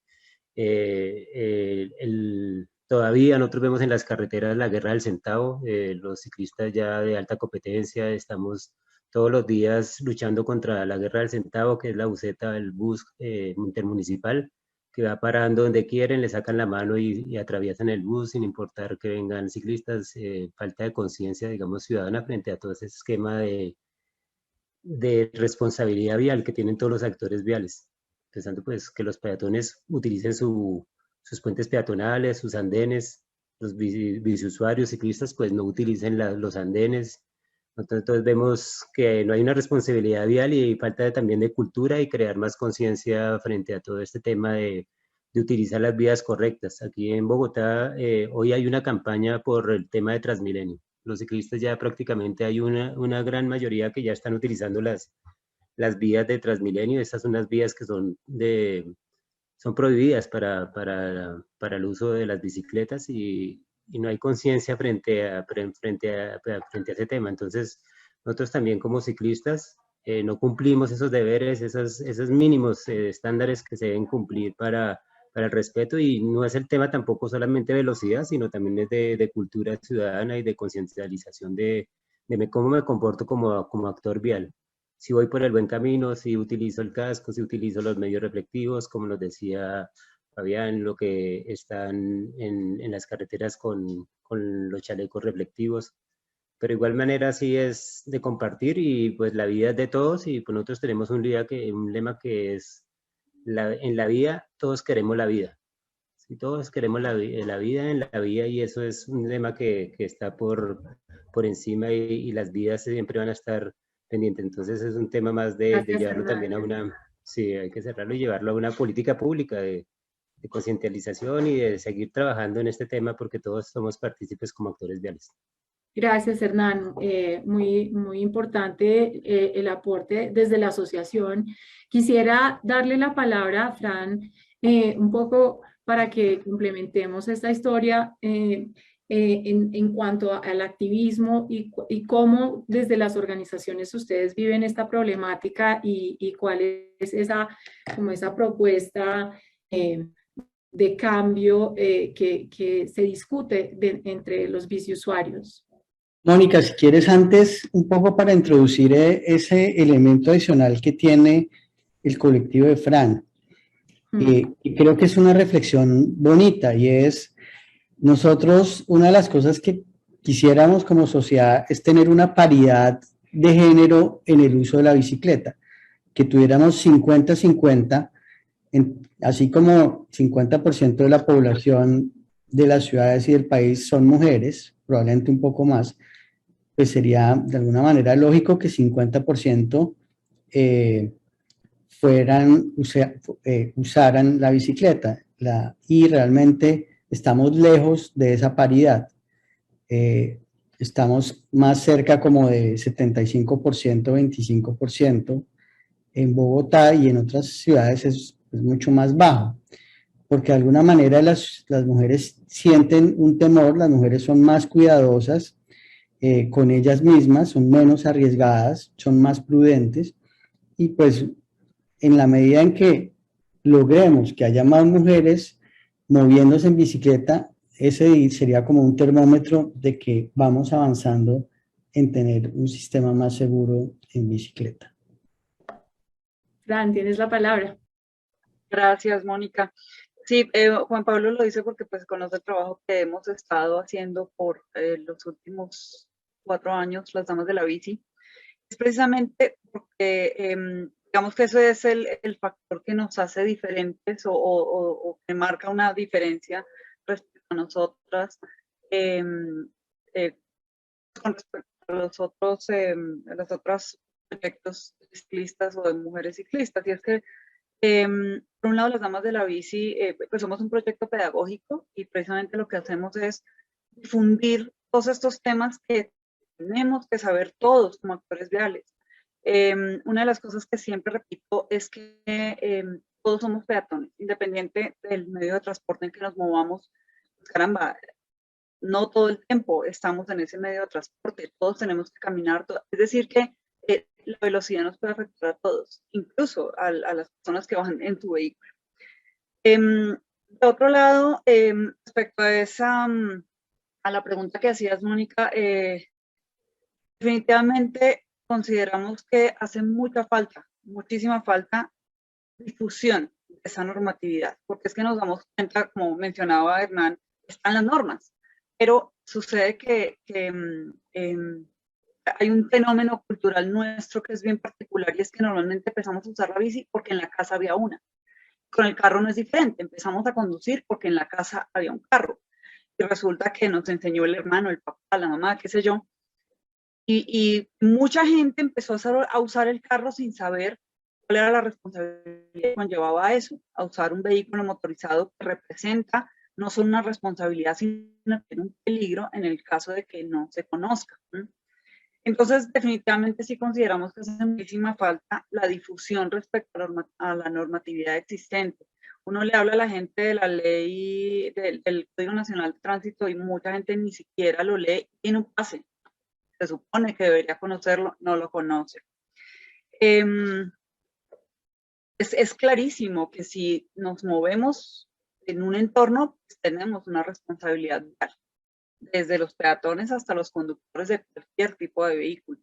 Todavía nosotros vemos en las carreteras la guerra del centavo, los ciclistas ya de alta competencia estamos todos los días luchando contra la guerra del centavo, que es la buseta, el bus intermunicipal, que va parando donde quieren, le sacan la mano y atraviesan el bus sin importar que vengan ciclistas. Falta de conciencia, digamos, ciudadana frente a todo ese esquema de responsabilidad vial que tienen todos los actores viales. Pensando pues que los peatones utilicen sus puentes peatonales, sus andenes, los biciusuarios, ciclistas, pues no utilicen los andenes. Entonces vemos que no hay una responsabilidad vial y falta también de cultura y crear más conciencia frente a todo este tema de utilizar las vías correctas. Aquí en Bogotá hoy hay una campaña por el tema de Transmilenio. Los ciclistas ya prácticamente hay una gran mayoría que ya están utilizando las vías de Transmilenio. Estas son las vías que son prohibidas para el uso de las bicicletas y no hay conciencia frente a ese tema. Entonces, nosotros también como ciclistas no cumplimos esos deberes, esos mínimos estándares que se deben cumplir para el respeto, y no es el tema tampoco solamente de velocidad, sino también es de cultura ciudadana y de concientización de cómo me comporto como actor vial. Si voy por el buen camino, si utilizo el casco, si utilizo los medios reflectivos, como nos decía Fabián, lo que están en las carreteras con los chalecos reflectivos. Pero de igual manera sí es de compartir, y pues la vida es de todos, y pues nosotros tenemos un lema que es en la vida todos queremos la vida. Sí, todos queremos la vida en la vida, y eso es un lema que está por encima, y las vidas siempre van a estar pendientes. Entonces es un tema más de llevarlo también a una, sí, hay que cerrarlo y llevarlo a una política pública de concientización y de seguir trabajando en este tema, porque todos somos partícipes como actores viales. Gracias, Hernán. Muy importante el aporte desde la asociación. Quisiera darle la palabra a Fran un poco para que complementemos esta historia en cuanto al activismo y cómo desde las organizaciones ustedes viven esta problemática y cuál es esa propuesta de cambio que se discute entre los biciusuarios. Mónica, si quieres antes, un poco para introducir ese elemento adicional que tiene el colectivo de Fran. Y creo que es una reflexión bonita, y es, nosotros, una de las cosas que quisiéramos como sociedad es tener una paridad de género en el uso de la bicicleta, que tuviéramos 50-50, así como 50% de la población de las ciudades y del país son mujeres, probablemente un poco más, pues sería de alguna manera lógico que 50% usaran la bicicleta, y realmente estamos lejos de esa paridad. Estamos más cerca como de 75%, 25%. En Bogotá y en otras ciudades es mucho más bajo, porque de alguna manera las mujeres sienten un temor, las mujeres son más cuidadosas con ellas mismas, son menos arriesgadas, son más prudentes, y pues en la medida en que logremos que haya más mujeres moviéndose en bicicleta, ese sería como un termómetro de que vamos avanzando en tener un sistema más seguro en bicicleta. Fran, tienes la palabra. Gracias, Mónica. Sí, Juan Pablo lo dice porque pues conoce el trabajo que hemos estado haciendo por los últimos 4 años, las damas de la bici. Es precisamente porque digamos que eso es el factor que nos hace diferentes o que marca una diferencia respecto a nosotras con respecto a los otros proyectos ciclistas o de mujeres ciclistas. Y es que por un lado, las damas de la bici, pues somos un proyecto pedagógico, y precisamente lo que hacemos es difundir todos estos temas que tenemos que saber todos como actores viales. Una de las cosas que siempre repito es que todos somos peatones, independiente del medio de transporte en que nos movamos. Pues, caramba, no todo el tiempo estamos en ese medio de transporte, todos tenemos que caminar, es decir que la velocidad nos puede afectar a todos, incluso a las personas que van en tu vehículo. De otro lado, respecto a esa, a la pregunta que hacías, Mónica, definitivamente consideramos que hace mucha falta, muchísima falta, difusión de esa normatividad, porque es que nos damos cuenta, como mencionaba Hernán, están las normas, pero sucede que hay un fenómeno cultural nuestro que es bien particular, y es que normalmente empezamos a usar la bici porque en la casa había una. Con el carro no es diferente, empezamos a conducir porque en la casa había un carro, y resulta que nos enseñó el hermano, el papá, la mamá, qué sé yo, y mucha gente empezó a usar el carro sin saber cuál era la responsabilidad que conllevaba a eso, a usar un vehículo motorizado que representa no solo una responsabilidad, sino un peligro en el caso de que no se conozca. Entonces, definitivamente sí consideramos que hace muchísima falta la difusión respecto a la normatividad existente. Uno le habla a la gente de la ley, del Código Nacional de Tránsito, y mucha gente ni siquiera lo lee y no pase. Se supone que debería conocerlo, no lo conoce. Es clarísimo que si nos movemos en un entorno, pues tenemos una responsabilidad vial, desde los peatones hasta los conductores de cualquier tipo de vehículo.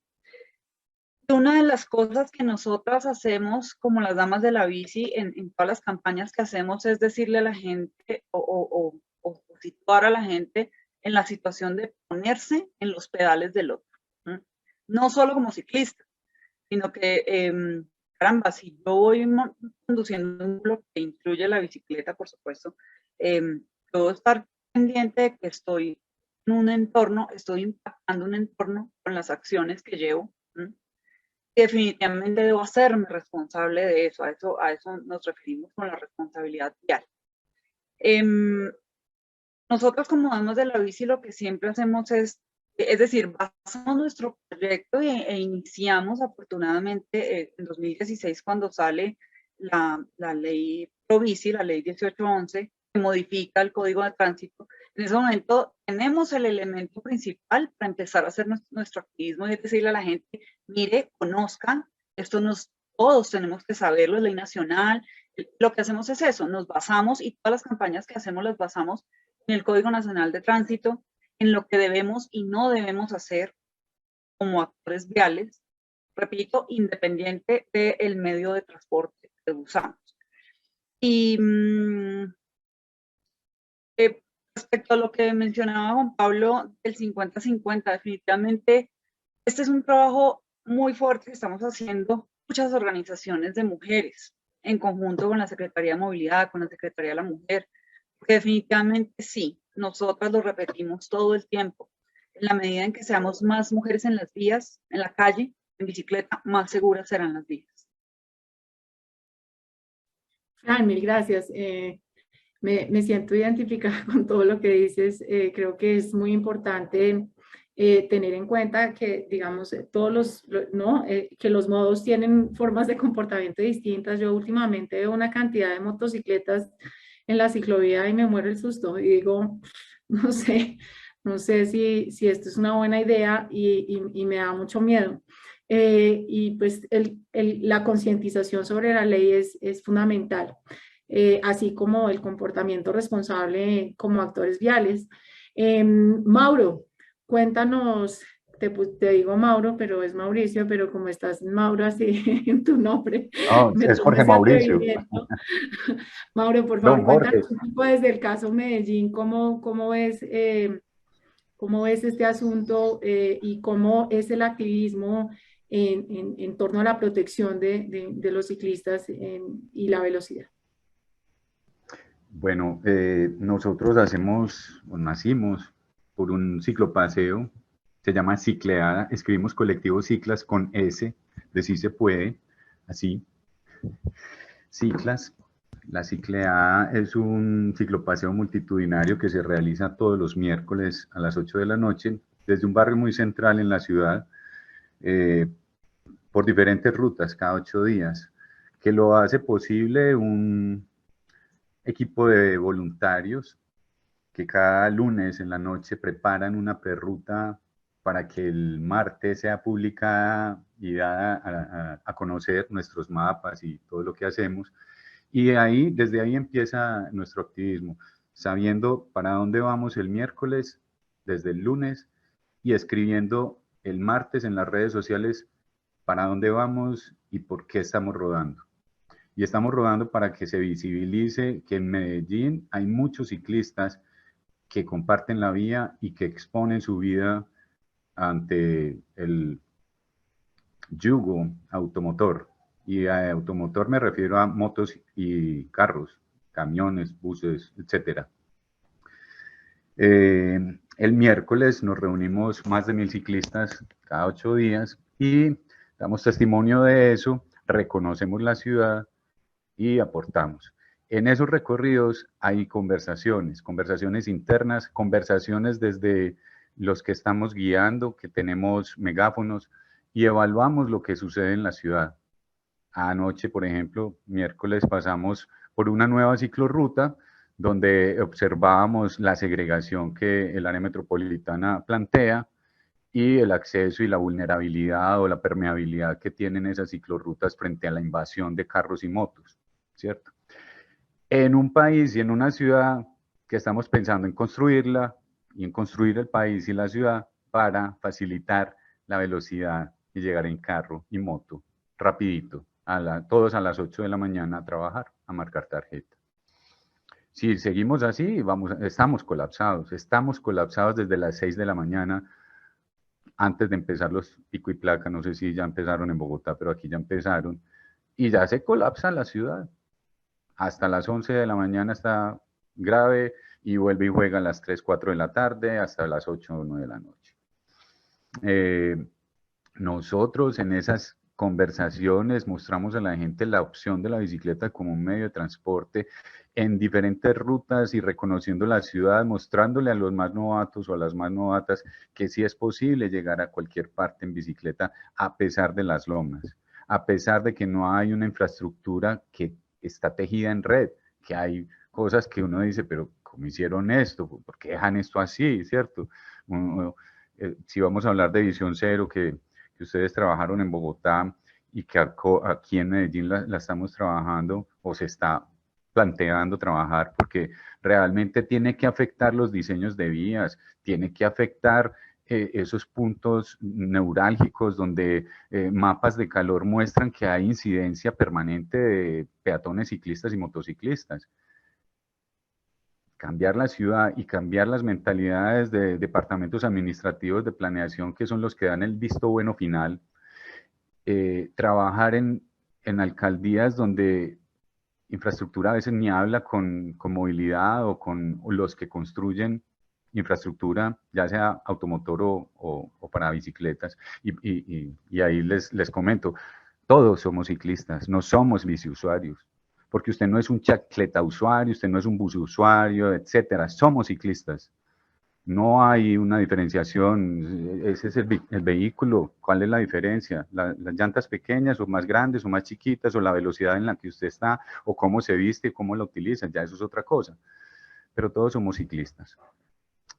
Una de las cosas que nosotras hacemos como las damas de la bici en todas las campañas que hacemos es decirle a la gente o situar a la gente en la situación de ponerse en los pedales del otro. No solo como ciclista, sino que, caramba, si yo voy conduciendo un bloque que incluye la bicicleta, por supuesto, debo estar pendiente de que estoy en un entorno, estoy impactando un entorno con las acciones que llevo. Definitivamente debo hacerme responsable de eso, a eso nos referimos con la responsabilidad vial. Nosotros como damas de la bici lo que siempre hacemos es decir, basamos nuestro proyecto e iniciamos afortunadamente en 2016 cuando sale la ley Probici, la ley 1811, que modifica el Código de Tránsito. En ese momento tenemos el elemento principal para empezar a hacer nuestro activismo y decirle a la gente, mire, conozcan, esto todos tenemos que saberlo, es ley nacional. Lo que hacemos es eso, nos basamos y todas las campañas que hacemos las basamos en el Código Nacional de Tránsito, en lo que debemos y no debemos hacer como actores viales, repito, independiente del medio de transporte que usamos. Y respecto a lo que mencionaba Juan Pablo, del 50-50, definitivamente este es un trabajo muy fuerte que estamos haciendo muchas organizaciones de mujeres, en conjunto con la Secretaría de Movilidad, con la Secretaría de la Mujer, porque definitivamente sí, nosotras lo repetimos todo el tiempo. En la medida en que seamos más mujeres en las vías, en la calle, en bicicleta, más seguras serán las vías. Fran, mil gracias. Me siento identificada con todo lo que dices. Creo que es muy importante tener en cuenta que, digamos, que los modos tienen formas de comportamiento distintas. Yo últimamente veo una cantidad de motocicletas en la ciclovía y me muero el susto y digo, no sé si esto es una buena idea y me da mucho miedo. Y pues la concientización sobre la ley es fundamental, así como el comportamiento responsable como actores viales. Mauro, cuéntanos, te digo Mauro, pero es Mauricio, pero como estás Mauro así en tu nombre. No, es Jorge Mauricio. Mauro, por favor, cuéntanos un poco desde el caso Medellín, ¿cómo ves este asunto y cómo es el activismo en torno a la protección de los ciclistas y la velocidad? Bueno, nosotros nacimos por un ciclopaseo, se llama Cicleada, escribimos colectivo Ciclas con S, de sí se puede, así, Ciclas. La Cicleada es un ciclopaseo multitudinario que se realiza todos los miércoles a las 8 de la noche, desde un barrio muy central en la ciudad, por diferentes rutas cada 8 días, que lo hace posible un equipo de voluntarios que cada lunes en la noche preparan una prerruta para que el martes sea publicada y dada a conocer nuestros mapas y todo lo que hacemos. Y desde ahí empieza nuestro activismo, sabiendo para dónde vamos el miércoles, desde el lunes, y escribiendo el martes en las redes sociales para dónde vamos y por qué estamos rodando. Y estamos rodando para que se visibilice que en Medellín hay muchos ciclistas que comparten la vía y que exponen su vida ante el yugo automotor. Y a automotor me refiero a motos y carros, camiones, buses, etc. El miércoles nos reunimos más de 1000 ciclistas cada 8 días y damos testimonio de eso, reconocemos la ciudad y aportamos. En esos recorridos hay conversaciones internas, conversaciones desde los que estamos guiando, que tenemos megáfonos, y evaluamos lo que sucede en la ciudad. Anoche, por ejemplo, miércoles, pasamos por una nueva ciclorruta donde observábamos la segregación que el área metropolitana plantea y el acceso y la vulnerabilidad o la permeabilidad que tienen esas ciclorrutas frente a la invasión de carros y motos, ¿cierto? En un país y en una ciudad que estamos pensando en construirla y en construir el país y la ciudad para facilitar la velocidad y llegar en carro y moto rapidito, todos a las 8 de la mañana a trabajar, a marcar tarjeta. Si seguimos así, estamos colapsados desde las 6 de la mañana, antes de empezar los pico y placa. No sé si ya empezaron en Bogotá, pero aquí ya empezaron, y ya se colapsa la ciudad. Hasta las 11 de la mañana está grave y vuelve y juega a las 3, 4 de la tarde hasta las 8 o 9 de la noche. Nosotros en esas conversaciones mostramos a la gente la opción de la bicicleta como un medio de transporte en diferentes rutas y reconociendo la ciudad, mostrándole a los más novatos o a las más novatas que sí es posible llegar a cualquier parte en bicicleta a pesar de las lomas, a pesar de que no hay una infraestructura que está tejida en red, que hay cosas que uno dice, pero ¿cómo hicieron esto? ¿Por qué dejan esto así? ¿Cierto? Si vamos a hablar de Visión Cero, que ustedes trabajaron en Bogotá y que aquí en Medellín la estamos trabajando o se está planteando trabajar, porque realmente tiene que afectar los diseños de vías, tiene que afectar esos puntos neurálgicos donde mapas de calor muestran que hay incidencia permanente de peatones, ciclistas y motociclistas. Cambiar la ciudad y cambiar las mentalidades de departamentos administrativos de planeación, que son los que dan el visto bueno final. Trabajar en alcaldías donde infraestructura a veces ni habla con movilidad o con los que construyen infraestructura, ya sea automotor o para bicicletas. Y ahí les comento, todos somos ciclistas, no somos biciusuarios, porque usted no es un chacleta usuario, usted no es un bus usuario, etcétera. Somos ciclistas. No hay una diferenciación, ese es el vehículo. ¿Cuál es la diferencia? Las llantas pequeñas o más grandes o más chiquitas, o la velocidad en la que usted está, o cómo se viste, cómo la utiliza, ya eso es otra cosa. Pero todos somos ciclistas.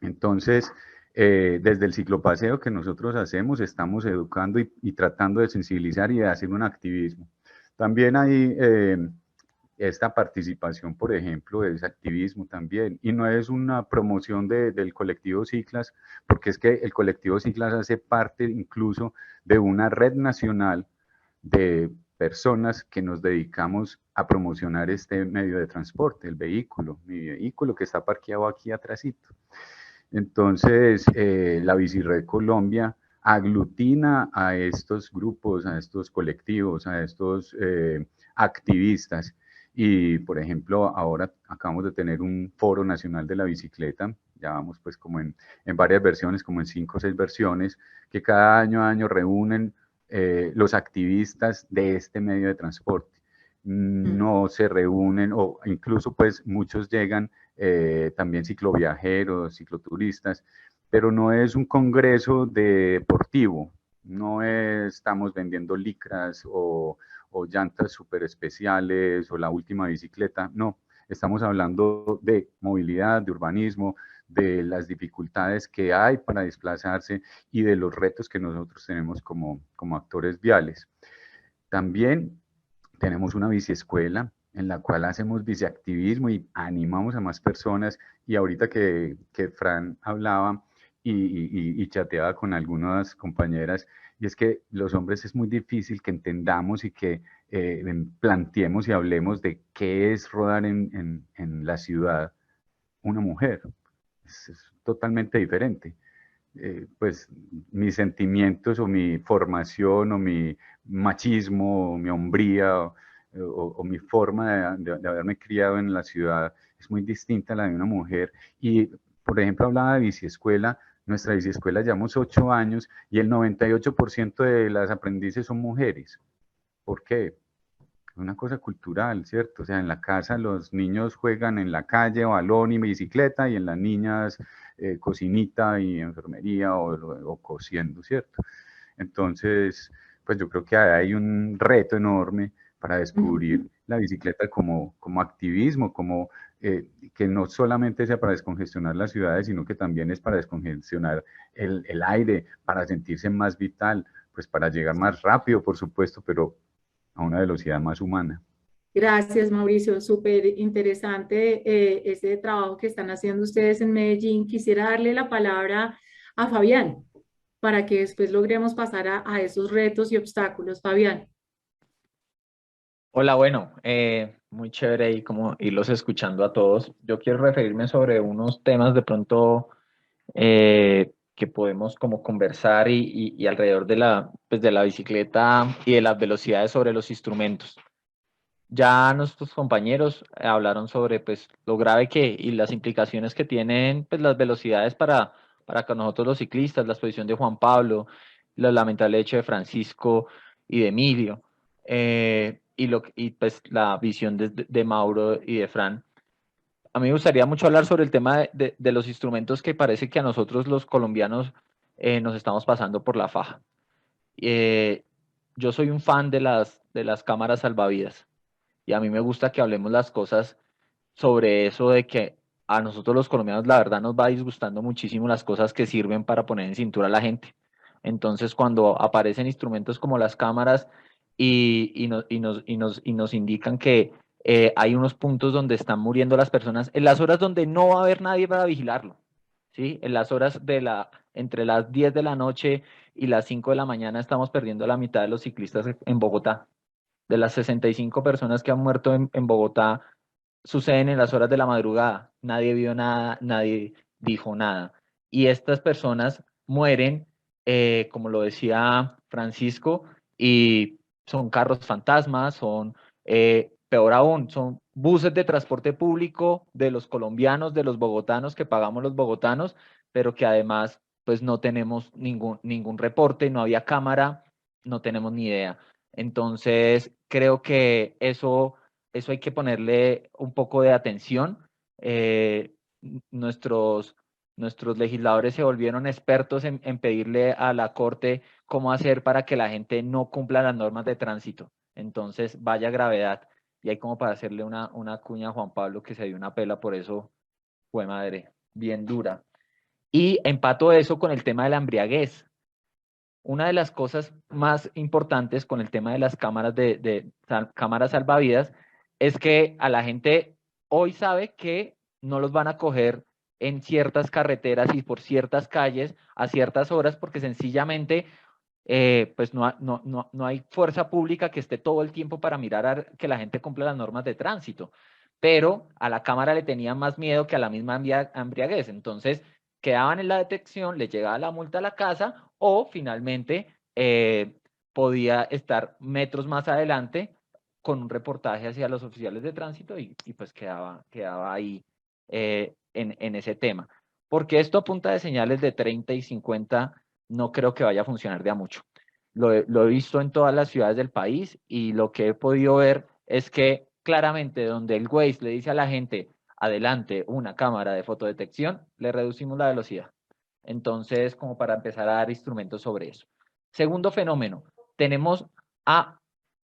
Entonces, desde el ciclopaseo que nosotros hacemos, estamos educando y tratando de sensibilizar y de hacer un activismo. También hay esta participación, por ejemplo, es activismo también, y no es una promoción del colectivo Ciclas, porque es que el colectivo Ciclas hace parte incluso de una red nacional de personas que nos dedicamos a promocionar este medio de transporte, el vehículo, mi vehículo que está parqueado aquí atrásito. Entonces, la Bicired Colombia aglutina a estos grupos, a estos colectivos, a estos activistas. Y, por ejemplo, ahora acabamos de tener un foro nacional de la bicicleta, ya vamos pues como en varias versiones, como en 5 o 6 versiones, que cada año reúnen los activistas de este medio de transporte. No se reúnen, o incluso pues muchos llegan también cicloviajeros, cicloturistas, pero no es un congreso deportivo, No estamos vendiendo licras o llantas súper especiales o la última bicicleta, no. Estamos hablando de movilidad, de urbanismo, de las dificultades que hay para desplazarse y de los retos que nosotros tenemos como actores viales. También tenemos una biciescuela en la cual hacemos biciactivismo y animamos a más personas. Y ahorita que Fran hablaba y chateaba con algunas compañeras, y es que los hombres es muy difícil que entendamos y que planteemos y hablemos de qué es rodar en la ciudad una mujer. Es totalmente diferente. Pues mis sentimientos o mi formación o mi machismo o mi hombría o mi forma de haberme criado en la ciudad es muy distinta a la de una mujer. Y, por ejemplo, hablaba de biciescuela. Nuestra biciescuela llevamos 8 años y el 98% de las aprendices son mujeres. ¿Por qué? Una cosa cultural, ¿cierto? O sea, en la casa los niños juegan en la calle, balón y bicicleta, y en las niñas cocinita y enfermería o cosiendo, ¿cierto? Entonces, pues yo creo que hay un reto enorme para descubrir la bicicleta como activismo, como que no solamente sea para descongestionar las ciudades, sino que también es para descongestionar el aire, para sentirse más vital, pues para llegar más rápido, por supuesto, pero a una velocidad más humana. Gracias, Mauricio. Súper interesante ese trabajo que están haciendo ustedes en Medellín. Quisiera darle la palabra a Fabián para que después logremos pasar a esos retos y obstáculos. Fabián. Hola, bueno, muy chévere y como irlos escuchando a todos. Yo quiero referirme sobre unos temas de pronto que podemos como conversar y alrededor de pues de la bicicleta y de las velocidades sobre los instrumentos. Ya nuestros compañeros hablaron sobre pues, lo grave y las implicaciones que tienen pues, las velocidades para que nosotros los ciclistas, la exposición de Juan Pablo, lo lamentable hecho de Francisco y de Emilio, y pues, la visión de Mauro y de Fran. A mí me gustaría mucho hablar sobre el tema de los instrumentos que parece que a nosotros los colombianos nos estamos pasando por la faja. Yo soy un fan de las cámaras salvavidas. Y a mí me gusta que hablemos las cosas sobre eso de que a nosotros los colombianos la verdad nos va disgustando muchísimo las cosas que sirven para poner en cintura a la gente. Entonces cuando aparecen instrumentos como las cámaras y nos indican que hay unos puntos donde están muriendo las personas, en las horas donde no va a haber nadie para vigilarlo, ¿sí? En las horas entre las 10 de la noche y las 5 de la mañana estamos perdiendo la mitad de los ciclistas en Bogotá. De las 65 personas que han muerto en Bogotá, suceden en las horas de la madrugada. Nadie vio nada, nadie dijo nada. Y estas personas mueren, como lo decía Francisco, y son carros fantasmas, son, peor aún, son buses de transporte público de los colombianos, de los bogotanos, que pagamos los bogotanos, pero que además pues no tenemos ningún reporte, no había cámara, no tenemos ni idea. Entonces, creo que eso hay que ponerle un poco de atención. Eh, nuestros legisladores se volvieron expertos en pedirle a la Corte cómo hacer para que la gente no cumpla las normas de tránsito. Entonces, vaya gravedad. Y hay como para hacerle una cuña a Juan Pablo que se dio una pela por eso, fue madre, bien dura. Y empato eso con el tema de la embriaguez. Una de las cosas más importantes con el tema de las cámaras cámaras salvavidas es que a la gente hoy sabe que no los van a coger en ciertas carreteras y por ciertas calles a ciertas horas porque sencillamente pues no hay fuerza pública que esté todo el tiempo para mirar a que la gente cumpla las normas de tránsito. Pero a la cámara le tenían más miedo que a la misma embriaguez. Entonces, quedaban en la detección, le llegaba la multa a la casa o finalmente podía estar metros más adelante con un reportaje hacia los oficiales de tránsito y pues quedaba ahí en ese tema. Porque esto a punta de señales de 30 y 50 no creo que vaya a funcionar de a mucho. Lo he visto en todas las ciudades del país y lo que he podido ver es que claramente donde el Waze le dice a la gente adelante una cámara de fotodetección, le reducimos la velocidad. Entonces, como para empezar a dar instrumentos sobre eso. Segundo fenómeno, tenemos a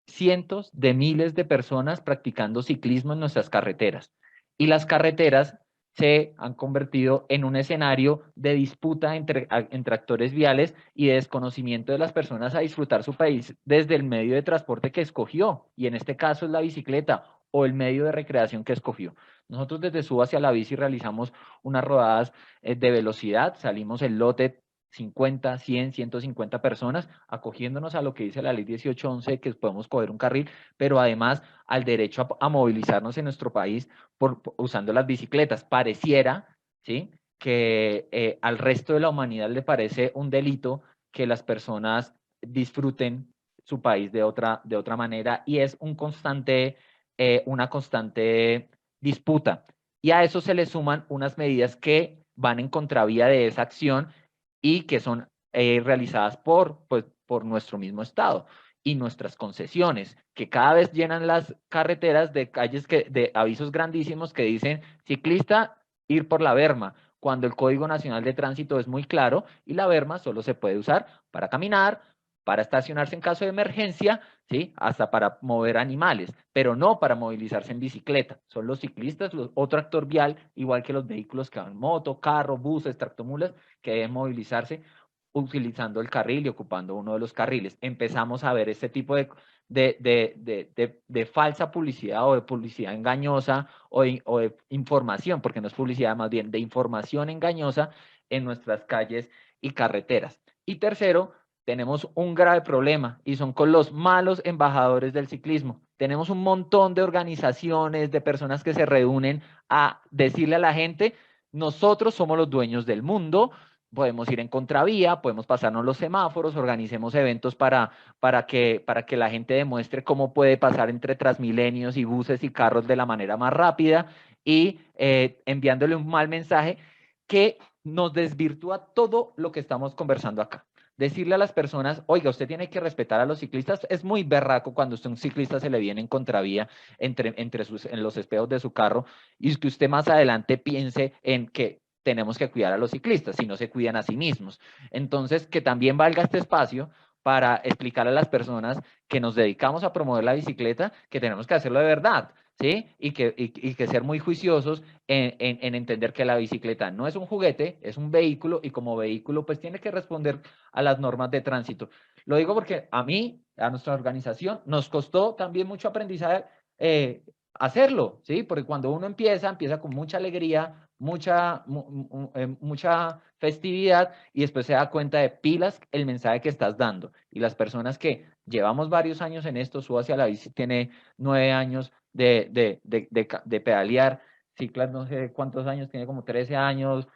cientos de miles de personas practicando ciclismo en nuestras carreteras. Y las carreteras se han convertido en un escenario de disputa entre actores viales y de desconocimiento de las personas a disfrutar su país desde el medio de transporte que escogió, y en este caso es la bicicleta o el medio de recreación que escogió. Nosotros desde Suba hacia la Bici realizamos unas rodadas de velocidad, salimos el lote 50, 100, 150 personas, acogiéndonos a lo que dice la ley 1811, que podemos coger un carril, pero además al derecho a movilizarnos en nuestro país usando las bicicletas. Pareciera, ¿sí?, que al resto de la humanidad le parece un delito que las personas disfruten su país de otra manera, y es una constante disputa. Y a eso se le suman unas medidas que van en contravía de esa acción y que son realizadas por nuestro mismo Estado y nuestras concesiones, que cada vez llenan las carreteras de calles de avisos grandísimos que dicen ciclista, ir por la berma, cuando el Código Nacional de Tránsito es muy claro y la berma solo se puede usar para caminar, para estacionarse en caso de emergencia, ¿sí?, hasta para mover animales, pero no para movilizarse en bicicleta. Son los ciclistas, otro actor vial, igual que los vehículos que van en moto, carro, buses, tractomulas, que deben movilizarse utilizando el carril y ocupando uno de los carriles. Empezamos a ver este tipo de falsa publicidad o de publicidad engañosa o de información, porque no es publicidad, más bien de información engañosa en nuestras calles y carreteras. Y tercero, tenemos un grave problema y son con los malos embajadores del ciclismo. Tenemos un montón de organizaciones, de personas que se reúnen a decirle a la gente, nosotros somos los dueños del mundo, podemos ir en contravía, podemos pasarnos los semáforos, organicemos eventos para que la gente demuestre cómo puede pasar entre Transmilenios y buses y carros de la manera más rápida, y enviándole un mal mensaje que nos desvirtúa todo lo que estamos conversando acá. Decirle a las personas, oiga, usted tiene que respetar a los ciclistas, es muy berraco cuando usted un ciclista se le viene en contravía en los espejos de su carro, y que usted más adelante piense en que tenemos que cuidar a los ciclistas, si no se cuidan a sí mismos. Entonces, que también valga este espacio para explicar a las personas que nos dedicamos a promover la bicicleta, que tenemos que hacerlo de verdad, ¿sí? Y que ser muy juiciosos en entender que la bicicleta no es un juguete, es un vehículo, y como vehículo pues tiene que responder a las normas de tránsito. Lo digo porque a mí, a nuestra organización, nos costó también mucho aprendizaje hacerlo, ¿sí? Porque cuando uno empieza con mucha alegría, mucha festividad, y después se da cuenta de pilas el mensaje que estás dando. Y las personas que llevamos varios años en esto, Suba hacia la Bici tiene 9 años de pedalear, Ciclas no sé cuántos años, tiene como 13 años,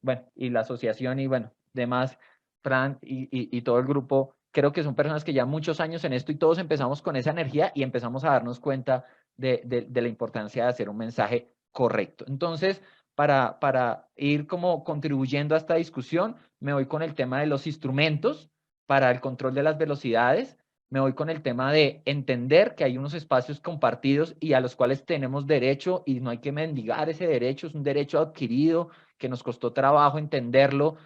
bueno, y la asociación y bueno, demás, Fran y todo el grupo, creo que son personas que ya muchos años en esto, y todos empezamos con esa energía y empezamos a darnos cuenta de la importancia de hacer un mensaje correcto. Entonces, para ir como contribuyendo a esta discusión, me voy con el tema de los instrumentos para el control de las velocidades, me voy con el tema de entender que hay unos espacios compartidos y a los cuales tenemos derecho, y no hay que mendigar ese derecho, es un derecho adquirido que nos costó trabajo entenderlo.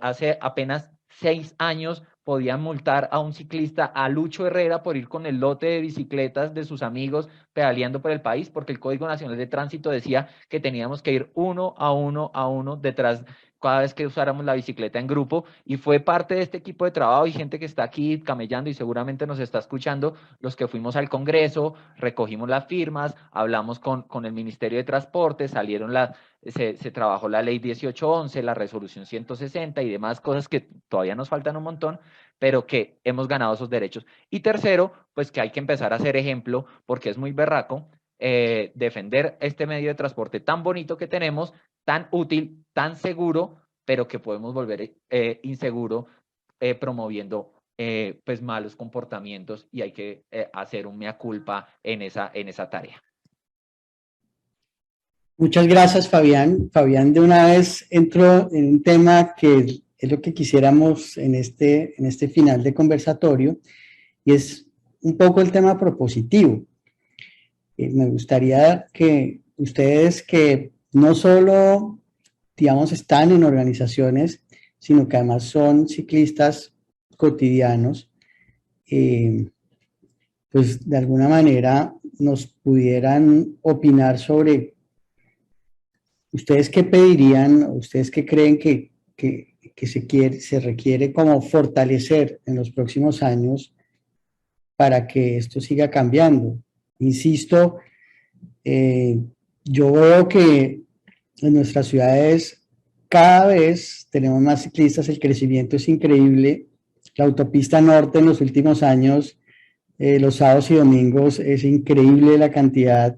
Hace apenas 6 años podían multar a un ciclista, a Lucho Herrera, por ir con el lote de bicicletas de sus amigos pedaleando por el país, porque el Código Nacional de Tránsito decía que teníamos que ir uno a uno detrás cada vez que usáramos la bicicleta en grupo, y fue parte de este equipo de trabajo y gente que está aquí camellando y seguramente nos está escuchando, los que fuimos al Congreso, recogimos las firmas, hablamos con el Ministerio de Transporte, se trabajó la ley 1811, la resolución 160 y demás cosas que todavía nos faltan un montón, pero que hemos ganado esos derechos. Y tercero, pues que hay que empezar a hacer ejemplo, porque es muy berraco defender este medio de transporte tan bonito que tenemos, tan útil, tan seguro, pero que podemos volver inseguro promoviendo pues malos comportamientos, y hay que hacer un mea culpa en esa tarea. Muchas gracias, Fabián. Fabián de una vez entró en un tema que es lo que quisiéramos en este final de conversatorio, y es un poco el tema propositivo. Me gustaría que ustedes, que no solo, digamos, están en organizaciones, sino que además son ciclistas cotidianos, pues de alguna manera nos pudieran opinar sobre ustedes qué pedirían, ustedes qué creen que se requiere como fortalecer en los próximos años para que esto siga cambiando. Insisto, yo veo que en nuestras ciudades cada vez tenemos más ciclistas, el crecimiento es increíble. La autopista norte en los últimos años, los sábados y domingos, es increíble la cantidad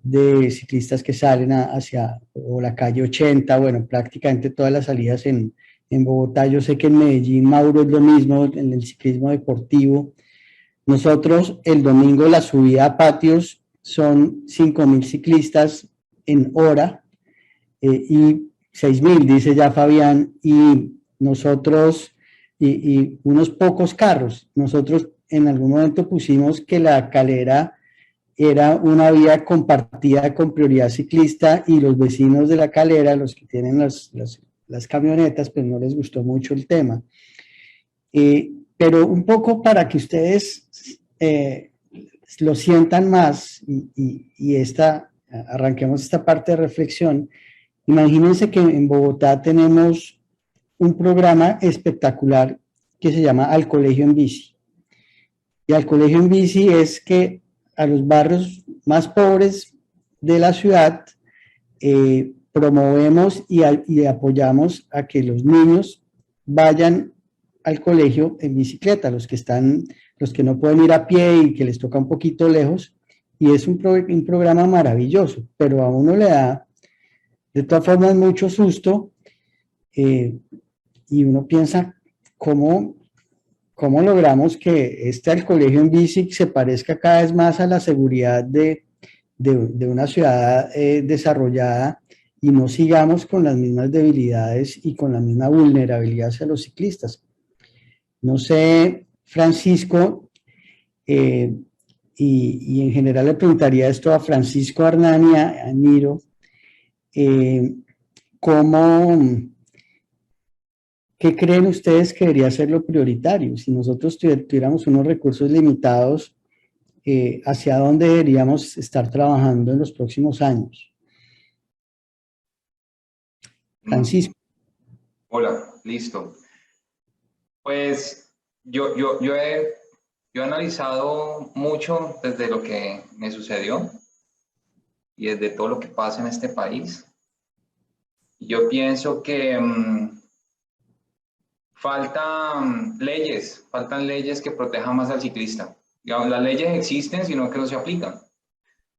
de ciclistas que salen hacia o la calle 80, bueno, prácticamente todas las salidas en Bogotá. Yo sé que en Medellín, Mauro, es lo mismo en el ciclismo deportivo. Nosotros el domingo la subida a patios son 5.000 ciclistas en hora y 6.000, dice ya Fabián, y nosotros, y unos pocos carros. Nosotros en algún momento pusimos que la Calera era una vía compartida con prioridad ciclista y los vecinos de la Calera, los que tienen las camionetas, pues no les gustó mucho el tema. Pero un poco para que ustedes lo sientan más y arranquemos esta parte de reflexión. Imagínense que en Bogotá tenemos un programa espectacular que se llama Al Colegio en Bici. Y Al Colegio en Bici es que a los barrios más pobres de la ciudad promovemos y apoyamos a que los niños vayan al colegio en bicicleta, los que no pueden ir a pie y que les toca un poquito lejos, y es un programa maravilloso, pero a uno le da de todas formas mucho susto y uno piensa cómo logramos que Al Colegio en Bici se parezca cada vez más a la seguridad de una ciudad desarrollada y no sigamos con las mismas debilidades y con la misma vulnerabilidad hacia los ciclistas. No sé, Francisco, y en general le preguntaría esto a Francisco Hernani, a Niro, ¿qué creen ustedes que debería ser lo prioritario? Si nosotros tuviéramos unos recursos limitados, ¿hacia dónde deberíamos estar trabajando en los próximos años? Francisco. Hola, listo. Pues yo he analizado mucho desde lo que me sucedió y desde todo lo que pasa en este país. Yo pienso que faltan leyes que protejan más al ciclista. Digamos, las leyes existen, sino que no se aplican.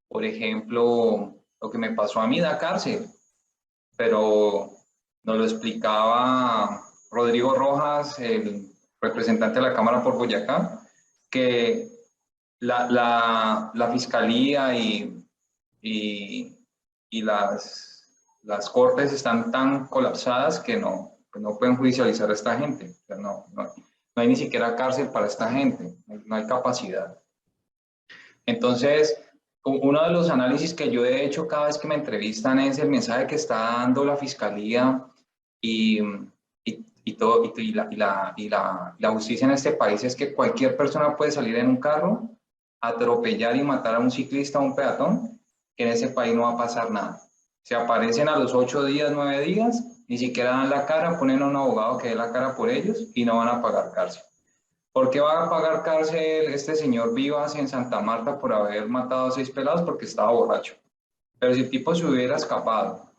Por ejemplo, lo que me pasó a mí da cárcel, pero nos lo explicaba Rodrigo Rojas, el representante de la Cámara por Boyacá, que la Fiscalía y las Cortes están tan colapsadas que no pueden judicializar a esta gente. O sea, no hay ni siquiera cárcel para esta gente, no hay capacidad. Entonces, uno de los análisis que yo he hecho cada vez que me entrevistan es el mensaje que está dando la Fiscalía y la justicia en este país es que cualquier persona puede salir en un carro, atropellar y matar a un ciclista o un peatón, que en ese país no va a pasar nada. Se aparecen a los 8 días, 9 días, ni siquiera dan la cara, ponen a un abogado que dé la cara por ellos y no van a pagar cárcel. ¿Por qué va a pagar cárcel este señor Vivas en Santa Marta por haber matado a 6 pelados? Porque estaba borracho. Pero si el tipo se hubiera escapado,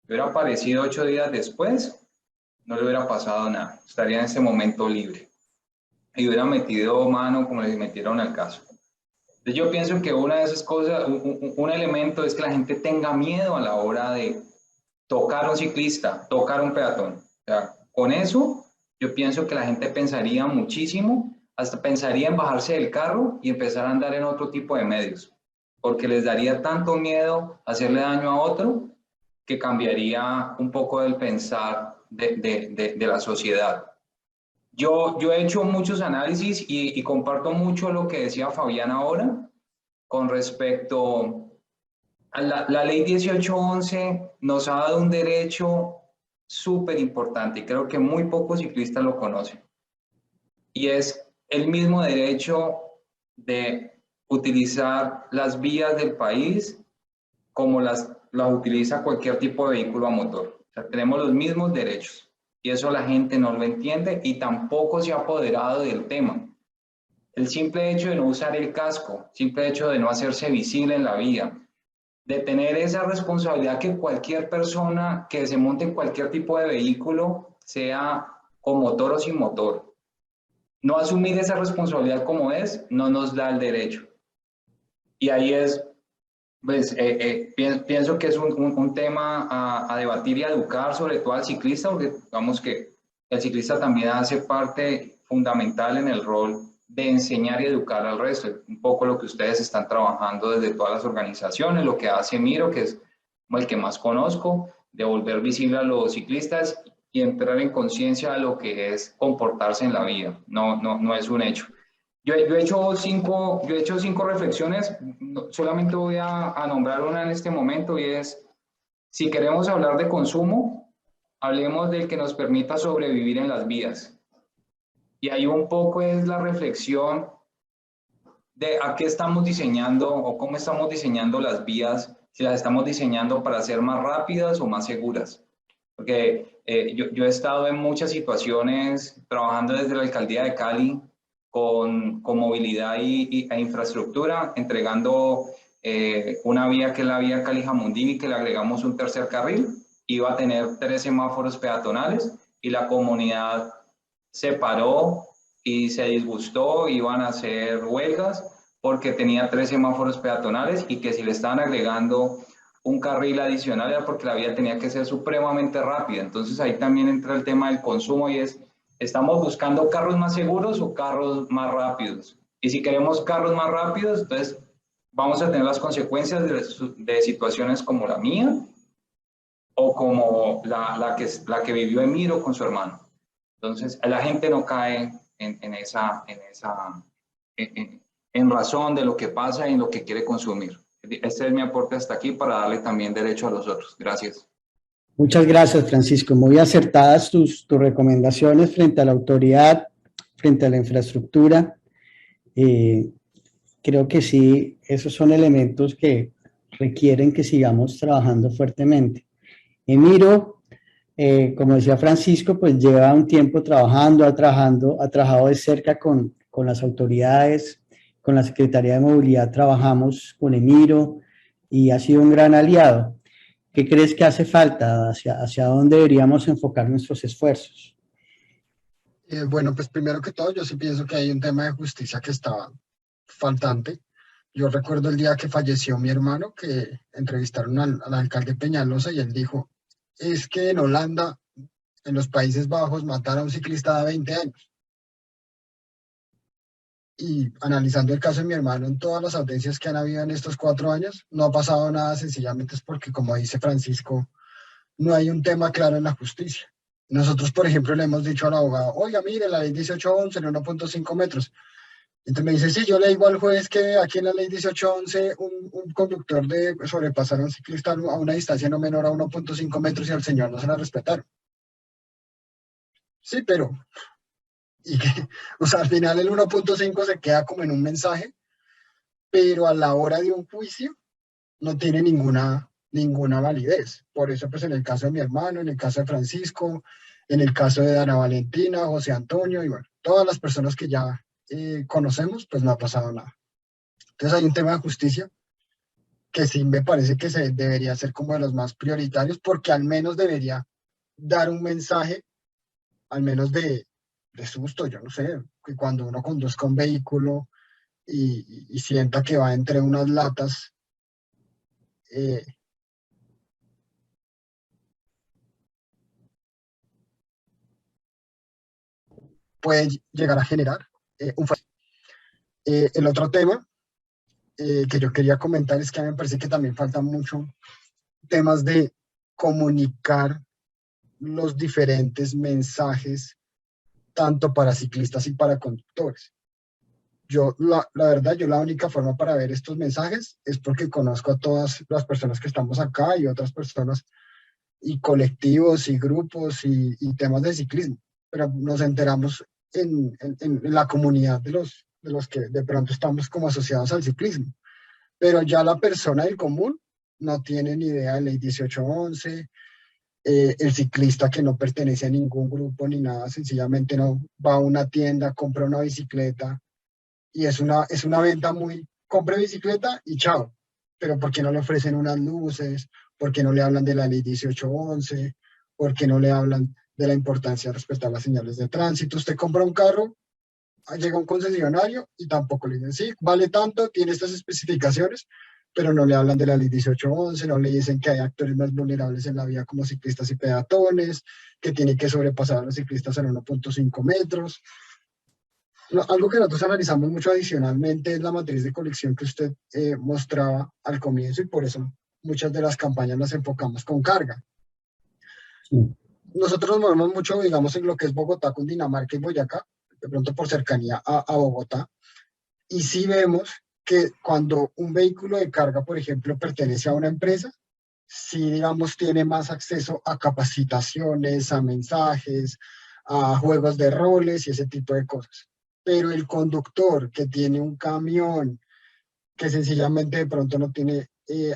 hubiera aparecido 8 días después, no le hubiera pasado nada. Estaría en ese momento libre. Y hubiera metido mano como le metieron al caso. Entonces yo pienso que una de esas cosas, un elemento es que la gente tenga miedo a la hora de tocar a un ciclista, tocar a un peatón. O sea, con eso yo pienso que la gente pensaría muchísimo, hasta pensaría en bajarse del carro y empezar a andar en otro tipo de medios, porque les daría tanto miedo hacerle daño a otro que cambiaría un poco el pensar de la sociedad. Yo he hecho muchos análisis y comparto mucho lo que decía Fabián ahora con respecto a la ley 1811. Nos ha dado un derecho súper importante y creo que muy pocos ciclistas lo conocen. y es el mismo derecho de utilizar las vías del país como las utiliza cualquier tipo de vehículo a motor. O sea, tenemos los mismos derechos y eso la gente no lo entiende y tampoco se ha apoderado del tema. El simple hecho de no usar el casco, el simple hecho de no hacerse visible en la vía, de tener esa responsabilidad que cualquier persona que se monte en cualquier tipo de vehículo, sea con motor o sin motor, no asumir esa responsabilidad como es, no nos da el derecho. Y ahí es, pues, pienso que es un tema a debatir y a educar, sobre todo al ciclista, porque digamos que el ciclista también hace parte fundamental en el rol de enseñar y educar al resto. Un poco lo que ustedes están trabajando desde todas las organizaciones, lo que hace Miro, que es el que más conozco, de volver visible a los ciclistas y entrar en conciencia de lo que es comportarse en la vida. No es un hecho. Yo he hecho cinco reflexiones, solamente voy a nombrar una en este momento, y es, si queremos hablar de consumo, hablemos del que nos permita sobrevivir en las vías. Y ahí un poco es la reflexión de a qué estamos diseñando o cómo estamos diseñando las vías, si las estamos diseñando para ser más rápidas o más seguras. Porque yo he estado en muchas situaciones trabajando desde la alcaldía de Cali con movilidad e infraestructura, entregando una vía que es la vía Cali-Jamundí, que le agregamos un tercer carril, iba a tener 3 semáforos peatonales y la comunidad se paró y se disgustó, iban a hacer huelgas porque tenía 3 semáforos peatonales y que si le estaban agregando un carril adicional era porque la vía tenía que ser supremamente rápida. Entonces ahí también entra el tema del consumo y es, ¿estamos buscando carros más seguros o carros más rápidos? Y si queremos carros más rápidos, entonces vamos a tener las consecuencias de situaciones como la mía o como la que vivió Emiro con su hermano. Entonces, la gente no cae en razón de lo que pasa y en lo que quiere consumir. Este es mi aporte hasta aquí para darle también derecho a los otros. Gracias. Muchas gracias, Francisco. Muy acertadas tus recomendaciones frente a la autoridad, frente a la infraestructura. Creo que sí, esos son elementos que requieren que sigamos trabajando fuertemente. Emiro, como decía Francisco, pues lleva un tiempo trabajando, ha trabajado de cerca con las autoridades, con la Secretaría de Movilidad trabajamos con Emiro y ha sido un gran aliado. ¿Qué crees que hace falta? ¿Hacia dónde deberíamos enfocar nuestros esfuerzos? Bueno, pues primero que todo, yo sí pienso que hay un tema de justicia que estaba faltante. Yo recuerdo el día que falleció mi hermano, que entrevistaron al alcalde Peñalosa y él dijo, es que en Holanda, en los Países Bajos, matar a un ciclista de 20 años. Y analizando el caso de mi hermano, en todas las audiencias que han habido en estos 4 años, no ha pasado nada, sencillamente es porque, como dice Francisco, no hay un tema claro en la justicia. Nosotros, por ejemplo, le hemos dicho al abogado, oiga, mire, la ley 1811 en 1.5 metros. Entonces me dice, sí, yo le digo al juez que aquí en la ley 1811 un conductor de sobrepasar a un ciclista a una distancia no menor a 1.5 metros y al señor no se la respetaron. Sí, pero o sea, al final el 1.5 se queda como en un mensaje, pero a la hora de un juicio no tiene ninguna validez. Por eso, pues en el caso de mi hermano, en el caso de Francisco, en el caso de Ana Valentina, José Antonio, y bueno, todas las personas que ya conocemos, pues no ha pasado nada. Entonces hay un tema de justicia que sí me parece que se debería ser como de los más prioritarios, porque al menos debería dar un mensaje, al menos de susto, yo no sé, que cuando uno conduzca un vehículo y sienta que va entre unas latas, puede llegar a generar un fallo. El otro tema que yo quería comentar es que a mí me parece que también faltan mucho temas de comunicar los diferentes mensajes, tanto para ciclistas y para conductores. Yo, la verdad, yo la única forma para ver estos mensajes es porque conozco a todas las personas que estamos acá y otras personas y colectivos y grupos y temas de ciclismo, pero nos enteramos en la comunidad de los que de pronto estamos como asociados al ciclismo. Pero ya la persona del común no tiene ni idea de ley 1811, el ciclista que no pertenece a ningún grupo ni nada, sencillamente no va a una tienda, compra una bicicleta y es una venta muy, compre bicicleta y chao. Pero ¿por qué no le ofrecen unas luces? ¿Por qué no le hablan de la ley 1811? ¿Por qué no le hablan de la importancia de respetar las señales de tránsito? Usted compra un carro, llega a un concesionario y tampoco le dicen, sí, vale tanto, tiene estas especificaciones, pero no le hablan de la ley 1811, no le dicen que hay actores más vulnerables en la vía como ciclistas y peatones, que tiene que sobrepasar a los ciclistas en 1.5 metros. Algo que nosotros analizamos mucho adicionalmente es la matriz de colección que usted mostraba al comienzo, y por eso muchas de las campañas las enfocamos con carga. Sí. Nosotros nos movemos mucho, digamos, en lo que es Bogotá, Cundinamarca y Boyacá, de pronto por cercanía a Bogotá, y sí vemos que cuando un vehículo de carga, por ejemplo, pertenece a una empresa, sí, digamos, tiene más acceso a capacitaciones, a mensajes, a juegos de roles y ese tipo de cosas. Pero el conductor que tiene un camión, que sencillamente de pronto no tiene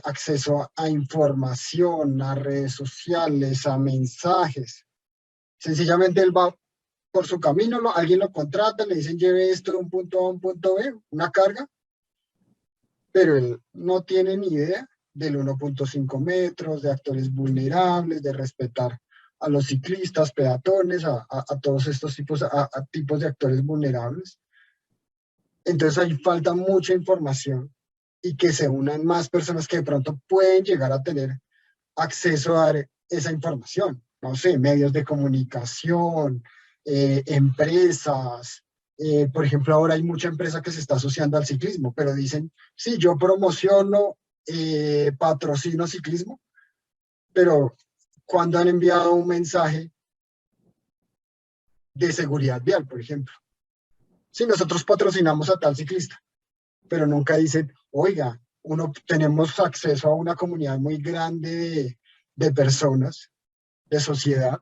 acceso a información, a redes sociales, a mensajes, sencillamente él va por su camino, alguien lo contrata, le dicen lleve esto de un punto A a un punto B, una carga, pero él no tiene ni idea del 1.5 metros, de actores vulnerables, de respetar a los ciclistas, peatones, a todos estos tipos, a tipos de actores vulnerables. Entonces ahí falta mucha información y que se unan más personas que de pronto pueden llegar a tener acceso a esa información. No sé, medios de comunicación, empresas. Por ejemplo, ahora hay mucha empresa que se está asociando al ciclismo, pero dicen, sí, yo promociono, patrocino ciclismo, pero cuando han enviado un mensaje de seguridad vial, por ejemplo. Sí, nosotros patrocinamos a tal ciclista, pero nunca dicen, oiga, tenemos acceso a una comunidad muy grande de personas, de sociedad,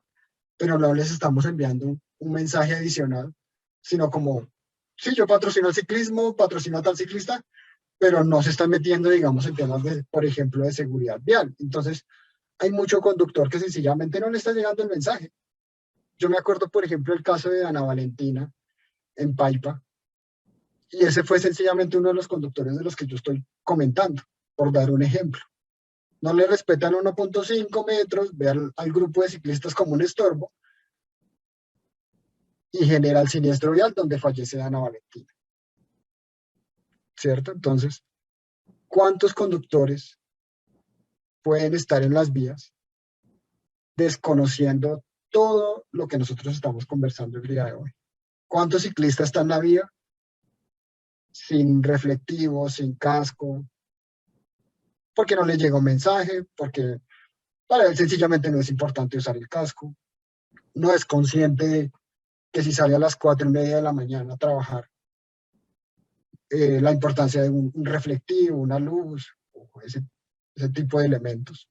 pero no les estamos enviando un mensaje adicional, sino como, sí, yo patrocino el ciclismo, patrocino a tal ciclista, pero no se están metiendo, digamos, en temas de, por ejemplo, de seguridad vial. Entonces, hay mucho conductor que sencillamente no le está llegando el mensaje. Yo me acuerdo, por ejemplo, el caso de Ana Valentina en Paipa, y ese fue sencillamente uno de los conductores de los que yo estoy comentando, por dar un ejemplo. No le respetan 1.5 metros, ve al grupo de ciclistas como un estorbo, y genera el siniestro vial donde fallece Ana Valentina. ¿Cierto? Entonces, ¿cuántos conductores pueden estar en las vías desconociendo todo lo que nosotros estamos conversando el día de hoy? ¿Cuántos ciclistas están en la vía sin reflectivo, sin casco? Porque no les llega un mensaje, porque para él sencillamente no es importante usar el casco, no es consciente de que si sale a las 4:30 de la mañana a trabajar, la importancia de un reflectivo, una luz, ese tipo de elementos.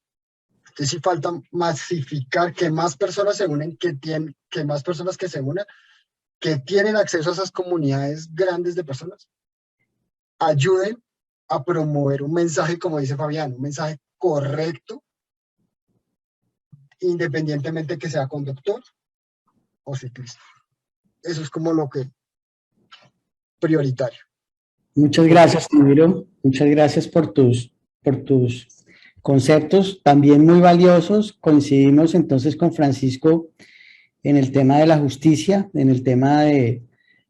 Entonces sí falta masificar, que más personas se unen, que más personas que se unan, que tienen acceso a esas comunidades grandes de personas, ayuden a promover un mensaje, como dice Fabián, un mensaje correcto, independientemente que sea conductor o ciclista. Eso es como lo que prioritario. Muchas gracias, Camilo. Muchas gracias por tus conceptos, también muy valiosos. Coincidimos entonces con Francisco en el tema de la justicia, en el tema de...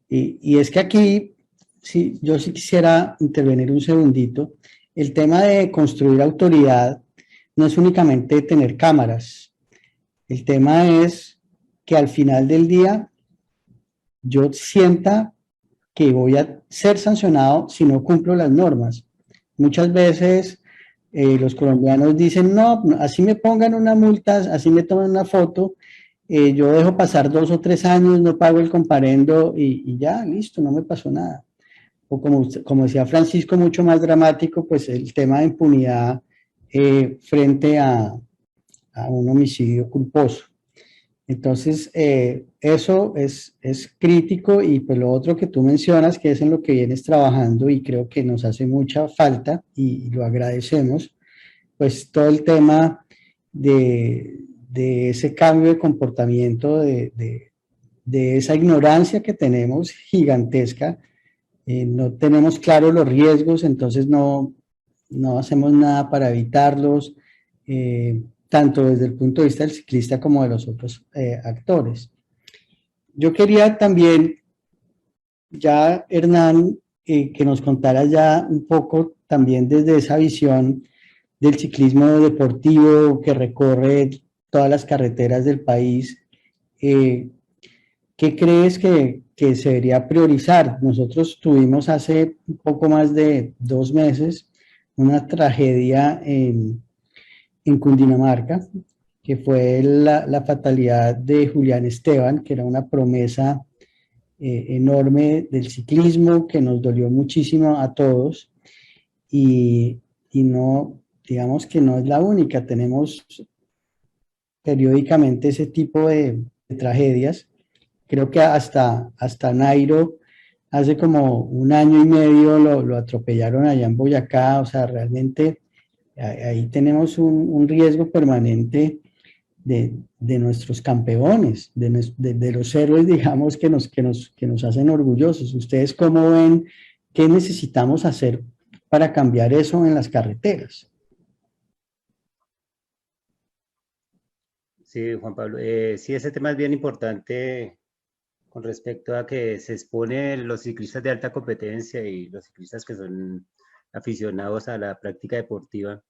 Y es que aquí, sí, yo sí quisiera intervenir un segundito. El tema de construir autoridad no es únicamente tener cámaras. El tema es que al final del día yo sienta que voy a ser sancionado si no cumplo las normas. Muchas veces los colombianos dicen, no, así me pongan una multa, así me toman una foto, yo dejo pasar 2 o 3 años, no pago el comparendo y ya, listo, no me pasó nada. O como decía Francisco, mucho más dramático, pues el tema de impunidad frente a un homicidio culposo. Entonces, eso es crítico y pues lo otro que tú mencionas, que es en lo que vienes trabajando y creo que nos hace mucha falta y lo agradecemos, pues todo el tema de ese cambio de comportamiento, de esa ignorancia que tenemos gigantesca. No tenemos claros los riesgos, entonces no hacemos nada para evitarlos, tanto desde el punto de vista del ciclista como de los otros actores. Yo quería también, ya Hernán, que nos contara ya un poco también desde esa visión del ciclismo deportivo que recorre todas las carreteras del país. ¿Qué crees que se debería priorizar? Nosotros tuvimos hace un poco más de 2 meses una tragedia en Cundinamarca, que fue la fatalidad de Julián Esteban, que era una promesa enorme del ciclismo, que nos dolió muchísimo a todos y no, digamos que no es la única, tenemos periódicamente ese tipo de tragedias. Creo que hasta Nairo hace como 1 año y medio lo atropellaron allá en Boyacá, o sea, realmente ahí tenemos un riesgo permanente de nuestros campeones, de los héroes, digamos, que nos hacen orgullosos. ¿Ustedes cómo ven qué necesitamos hacer para cambiar eso en las carreteras? Sí, Juan Pablo, sí, ese tema es bien importante con respecto a que se exponen los ciclistas de alta competencia y los ciclistas que son aficionados a la práctica deportiva,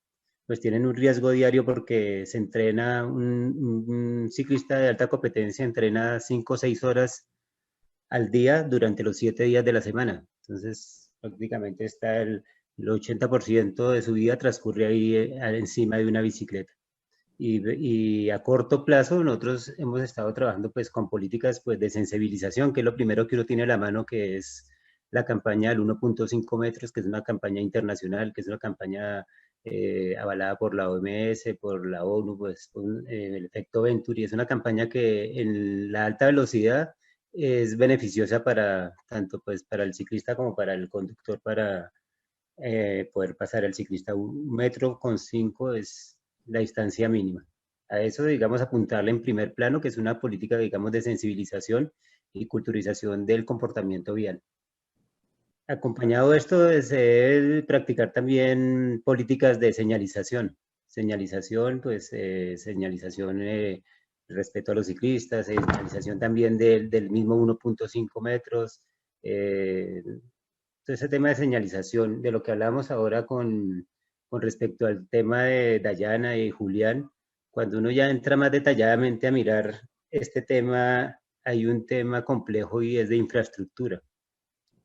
pues tienen un riesgo diario porque se entrena, un ciclista de alta competencia entrena 5 o 6 horas al día durante los 7 días de la semana. Entonces, prácticamente está el 80% de su vida transcurre ahí encima de una bicicleta. Y a corto plazo nosotros hemos estado trabajando pues con políticas pues de sensibilización, que es lo primero que uno tiene a la mano, que es la campaña del 1.5 metros, que es una campaña internacional, que es una campaña avalada por la OMS, por la ONU, pues el efecto Venturi. Es una campaña que en la alta velocidad es beneficiosa para tanto pues para el ciclista como para el conductor, para poder pasar el ciclista 1,5 m es la distancia mínima. A eso, digamos, apuntarle en primer plano, que es una política, digamos, de sensibilización y culturización del comportamiento vial. Acompañado de esto, es practicar también políticas de señalización. Señalización, pues, señalización respeto a los ciclistas, señalización también del mismo 1.5 metros, entonces, ese tema de señalización, de lo que hablamos ahora con respecto al tema de Dayana y Julián, cuando uno ya entra más detalladamente a mirar este tema, hay un tema complejo y es de infraestructura.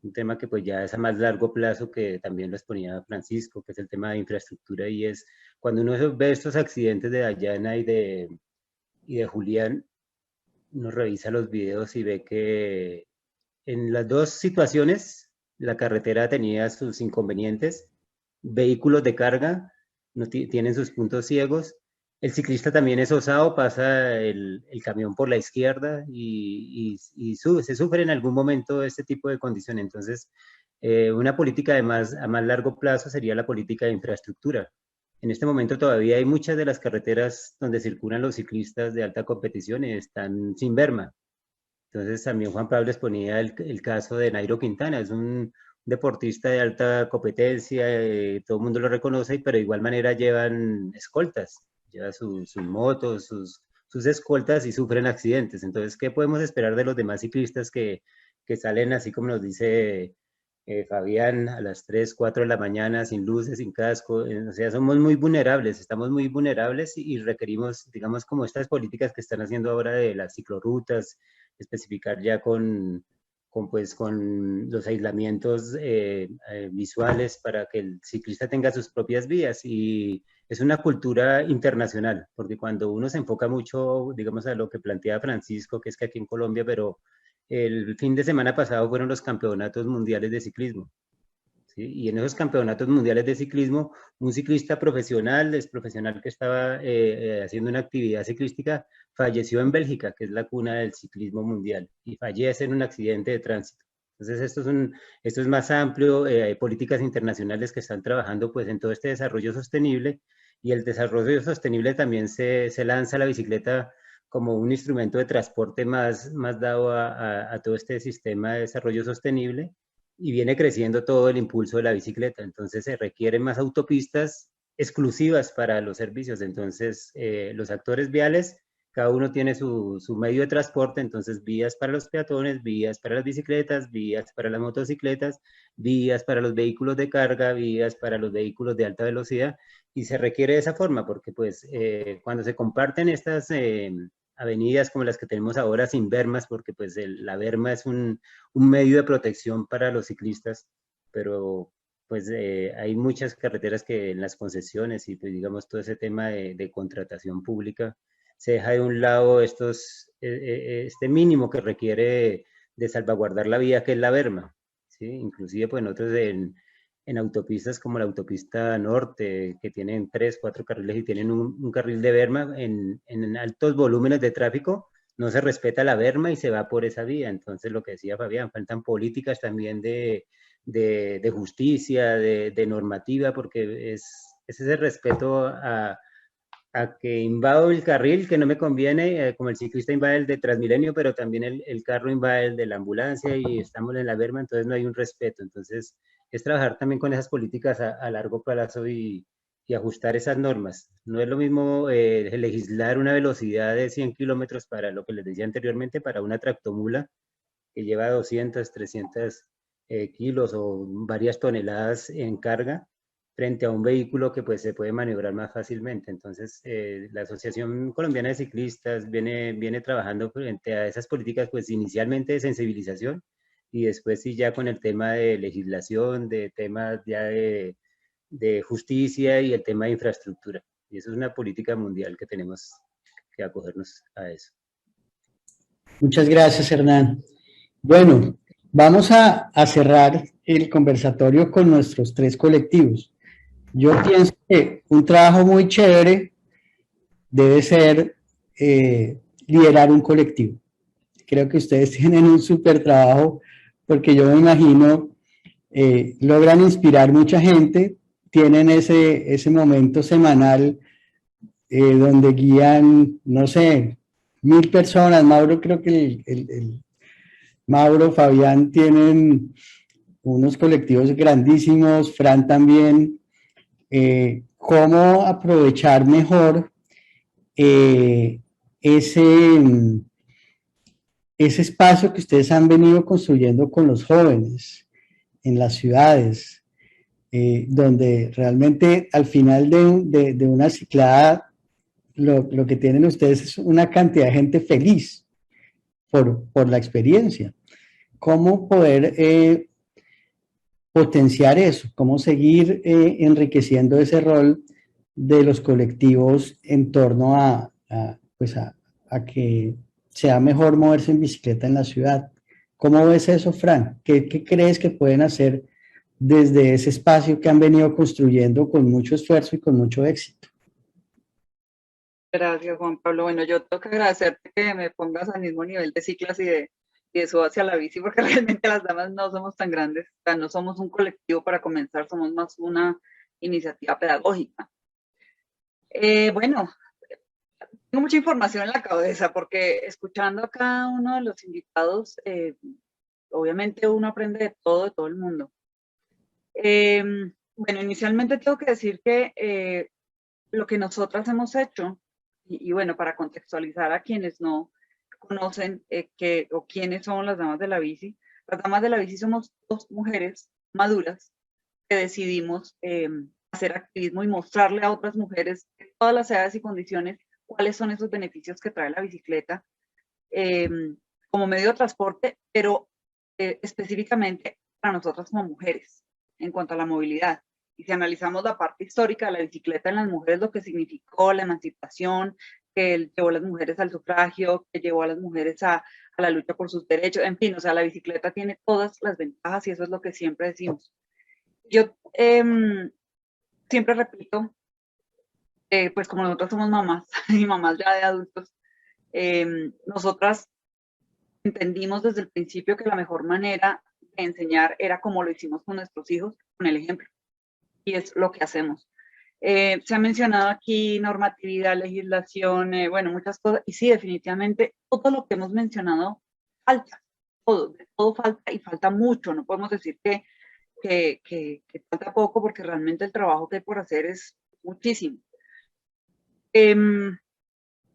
Un tema que pues ya es a más largo plazo, que también lo exponía Francisco, que es el tema de infraestructura, y es cuando uno ve estos accidentes de Dayana y de Julián, uno revisa los videos y ve que en las dos situaciones la carretera tenía sus inconvenientes, vehículos de carga no tienen sus puntos ciegos, el ciclista también es osado, pasa el camión por la izquierda y se sufre en algún momento este tipo de condiciones. Entonces, una política a más largo plazo sería la política de infraestructura. En este momento todavía hay muchas de las carreteras donde circulan los ciclistas de alta competición y están sin berma. Entonces también Juan Pablo exponía el caso de Nairo Quintana, es un deportista de alta competencia, todo el mundo lo reconoce, pero de igual manera llevan escoltas, llevan sus motos, sus escoltas y sufren accidentes. Entonces, ¿qué podemos esperar de los demás ciclistas que salen así como nos dice Fabián, a las 3, 4 de la mañana, sin luces, sin casco? O sea, somos muy vulnerables, estamos muy vulnerables y requerimos, digamos, como estas políticas que están haciendo ahora de las ciclorrutas, especificar ya con los aislamientos visuales para que el ciclista tenga sus propias vías. Y es una cultura internacional, porque cuando uno se enfoca mucho, digamos, a lo que plantea Francisco, que es que aquí en Colombia, pero el fin de semana pasado fueron los campeonatos mundiales de ciclismo. ¿sí? Y en esos campeonatos mundiales de ciclismo, un ciclista profesional, desprofesional que estaba haciendo una actividad ciclística, falleció en Bélgica, que es la cuna del ciclismo mundial, y fallece en un accidente de tránsito. Entonces, esto es más amplio, hay políticas internacionales que están trabajando pues, en todo este desarrollo sostenible, y el desarrollo sostenible también se lanza la bicicleta como un instrumento de transporte más dado a todo este sistema de desarrollo sostenible, y viene creciendo todo el impulso de la bicicleta. Entonces se requieren más autopistas exclusivas para los servicios. Entonces los actores viales, cada uno tiene su medio de transporte, entonces vías para los peatones, vías para las bicicletas, vías para las motocicletas, vías para los vehículos de carga, vías para los vehículos de alta velocidad, y se requiere de esa forma porque pues cuando se comparten estas avenidas como las que tenemos ahora sin bermas, porque pues la berma es un medio de protección para los ciclistas, pero pues hay muchas carreteras que en las concesiones y pues digamos todo ese tema de contratación pública se deja de un lado este mínimo que requiere de salvaguardar la vía, que es la berma, ¿sí? Inclusive pues nosotros en autopistas como la autopista norte, que tienen 3, 4 carriles y tienen un carril de berma, en altos volúmenes de tráfico, no se respeta la berma y se va por esa vía. Entonces, lo que decía Fabián, faltan políticas también de justicia, de normativa, porque es ese respeto a que invado el carril que no me conviene, como el ciclista invade el de Transmilenio, pero también el carro invade el de la ambulancia y estamos en la berma, entonces no hay un respeto. Entonces, es trabajar también con esas políticas a largo plazo y ajustar esas normas. No es lo mismo legislar una velocidad de 100 kilómetros para lo que les decía anteriormente, para una tractomula que lleva 200, 300 kilos o varias toneladas en carga, frente a un vehículo que pues se puede maniobrar más fácilmente. Entonces, la Asociación Colombiana de Ciclistas viene trabajando frente a esas políticas, pues inicialmente de sensibilización, y después sí ya con el tema de legislación, de temas ya de justicia y el tema de infraestructura. Y eso es una política mundial que tenemos que acogernos a eso. Muchas gracias, Hernán. Bueno, vamos a cerrar el conversatorio con nuestros 3 colectivos. Yo pienso que un trabajo muy chévere debe ser liderar un colectivo. Creo que ustedes tienen un súper trabajo porque yo me imagino logran inspirar mucha gente, tienen ese momento semanal donde guían, no sé, 1000 personas. Mauro, creo que Mauro, Fabián tienen unos colectivos grandísimos, Fran también. ¿Cómo aprovechar mejor ese espacio que ustedes han venido construyendo con los jóvenes en las ciudades, donde realmente al final de una ciclada lo que tienen ustedes es una cantidad de gente feliz por la experiencia? ¿Cómo poder potenciar eso? ¿Cómo seguir enriqueciendo ese rol de los colectivos en torno a que sea mejor moverse en bicicleta en la ciudad? ¿Cómo ves eso, Fran? ¿Qué crees que pueden hacer desde ese espacio que han venido construyendo con mucho esfuerzo y con mucho éxito? Gracias, Juan Pablo. Bueno, yo tengo que agradecerte que me pongas al mismo nivel de ciclas y de eso hacia la bici, porque realmente las damas no somos tan grandes, o sea, no somos un colectivo para comenzar, somos más una iniciativa pedagógica. Bueno, tengo mucha información en la cabeza, porque escuchando a cada uno de los invitados, obviamente uno aprende de todo el mundo. Bueno, inicialmente tengo que decir que lo que nosotras hemos hecho, y bueno, para contextualizar a quienes no conocen o quiénes son las damas de la bici. Las damas de la bici somos 2 mujeres maduras que decidimos hacer activismo y mostrarle a otras mujeres de todas las edades y condiciones cuáles son esos beneficios que trae la bicicleta como medio de transporte, pero específicamente para nosotras como mujeres en cuanto a la movilidad. Y si analizamos la parte histórica de la bicicleta en las mujeres, lo que significó la emancipación, que llevó a las mujeres al sufragio, que llevó a las mujeres a la lucha por sus derechos, en fin, o sea, la bicicleta tiene todas las ventajas y eso es lo que siempre decimos. Yo siempre repito, pues como nosotros somos mamás y mamás ya de adultos, nosotras entendimos desde el principio que la mejor manera de enseñar era como lo hicimos con nuestros hijos, con el ejemplo. Y es lo que hacemos. Se ha mencionado aquí normatividad, legislación, bueno, muchas cosas. Y sí, definitivamente, todo lo que hemos mencionado falta. Todo falta y falta mucho. No podemos decir que falta poco porque realmente el trabajo que hay por hacer es muchísimo.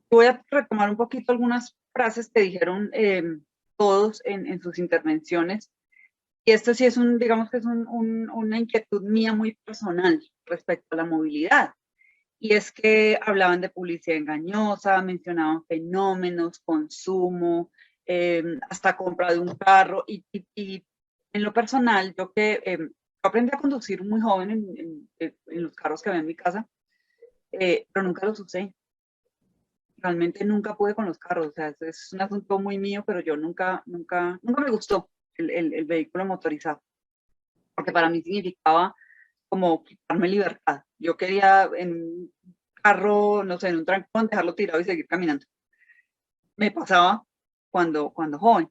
Voy a retomar un poquito algunas frases que dijeron todos en sus intervenciones. Y esto sí es digamos que es una inquietud mía muy personal respecto a la movilidad. Y es que hablaban de publicidad engañosa, mencionaban fenómenos, consumo, hasta compra de un carro. Y en lo personal, yo aprendí a conducir muy joven en los carros que había en mi casa, pero nunca los usé. Realmente nunca pude con los carros. O sea, es un asunto muy mío, pero yo nunca me gustó el vehículo motorizado, porque para mí significaba como quitarme libertad. Yo quería en un carro, no sé, en un trancón, dejarlo tirado y seguir caminando. Me pasaba cuando joven.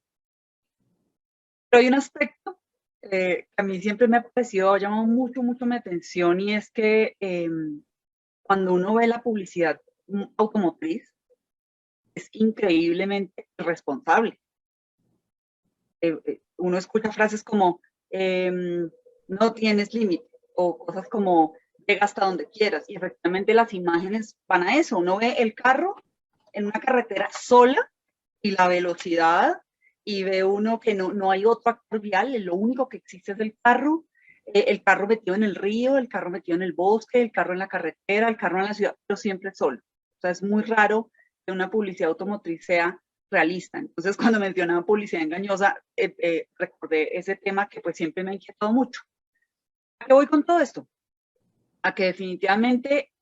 Pero hay un aspecto que a mí siempre me ha parecido, ha llamado mucho mi atención, y es que cuando uno ve la publicidad automotriz, es increíblemente irresponsable. Uno escucha frases como no tienes límite, o cosas como llega hasta donde quieras, y efectivamente las imágenes van a eso. Uno ve el carro en una carretera sola y la velocidad, y ve uno que no hay otro actor vial, lo único que existe es el carro metido en el río, el carro metido en el bosque, el carro en la carretera, el carro en la ciudad, pero siempre solo. O sea, es muy raro que una publicidad automotriz sea realista. Entonces, cuando mencionaba publicidad engañosa, recordé ese tema que pues siempre me ha inquietado mucho. ¿A qué voy con todo esto? A que definitivamente,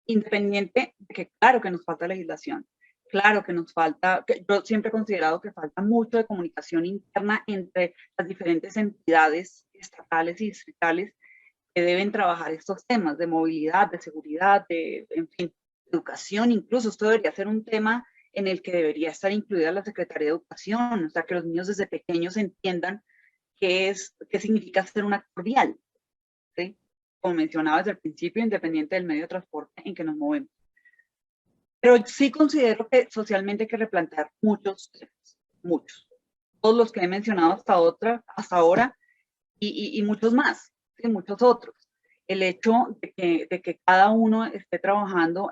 independiente de que claro que nos falta legislación, claro que nos falta, yo siempre he considerado que falta mucho de comunicación interna entre las diferentes entidades estatales y distritales que deben trabajar estos temas de movilidad, de seguridad, en fin, educación. Incluso esto debería ser un tema en el que debería estar incluida la Secretaría de Educación, o sea, que los niños desde pequeños entiendan qué significa ser un actor vial, ¿sí? Como mencionaba desde el principio, independiente del medio de transporte en que nos movemos. Pero sí considero que socialmente hay que replantear muchos temas, muchos. Todos los que he mencionado hasta ahora y muchos más, ¿sí? Muchos otros. El hecho de que cada uno esté trabajando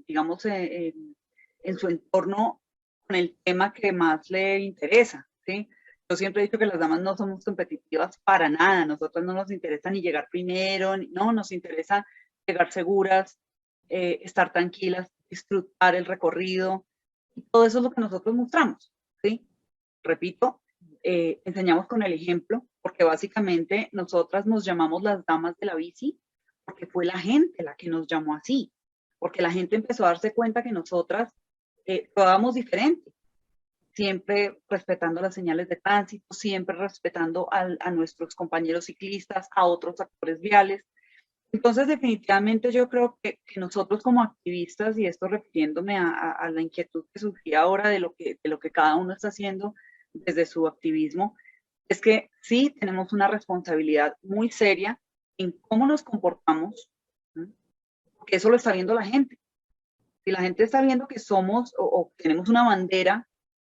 digamos, en su entorno con el tema que más le interesa, ¿sí? Yo siempre he dicho que las damas no somos competitivas para nada. Nosotros no nos interesa ni llegar primero, no, nos interesa llegar seguras, estar tranquilas, disfrutar el recorrido. Y todo eso es lo que nosotros mostramos, ¿sí? Repito, enseñamos con el ejemplo, porque básicamente nosotras nos llamamos las damas de la bici, porque fue la gente la que nos llamó así, porque la gente empezó a darse cuenta que nosotras probábamos diferente, siempre respetando las señales de tránsito, siempre respetando a nuestros compañeros ciclistas, a otros actores viales. Entonces, definitivamente yo creo que nosotros como activistas, y esto refiriéndome a la inquietud que surgía ahora de lo que cada uno está haciendo desde su activismo, es que sí tenemos una responsabilidad muy seria en cómo nos comportamos, ¿sí? Porque eso lo está viendo la gente. Si la gente está viendo que somos o tenemos una bandera,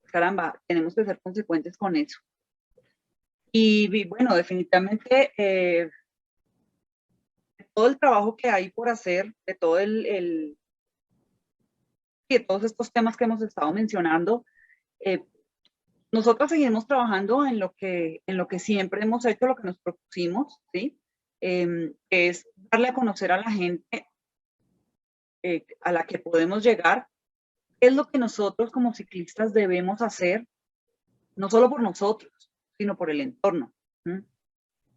caramba, tenemos que ser consecuentes con eso. Y bueno, definitivamente todo el trabajo que hay por hacer, de todo de todos estos temas que hemos estado mencionando, nosotros seguimos trabajando en lo que siempre hemos hecho, lo que nos propusimos, ¿sí? Que es darle a conocer a la gente a la que podemos llegar, qué es lo que nosotros como ciclistas debemos hacer, no solo por nosotros, sino por el entorno. ¿Sí?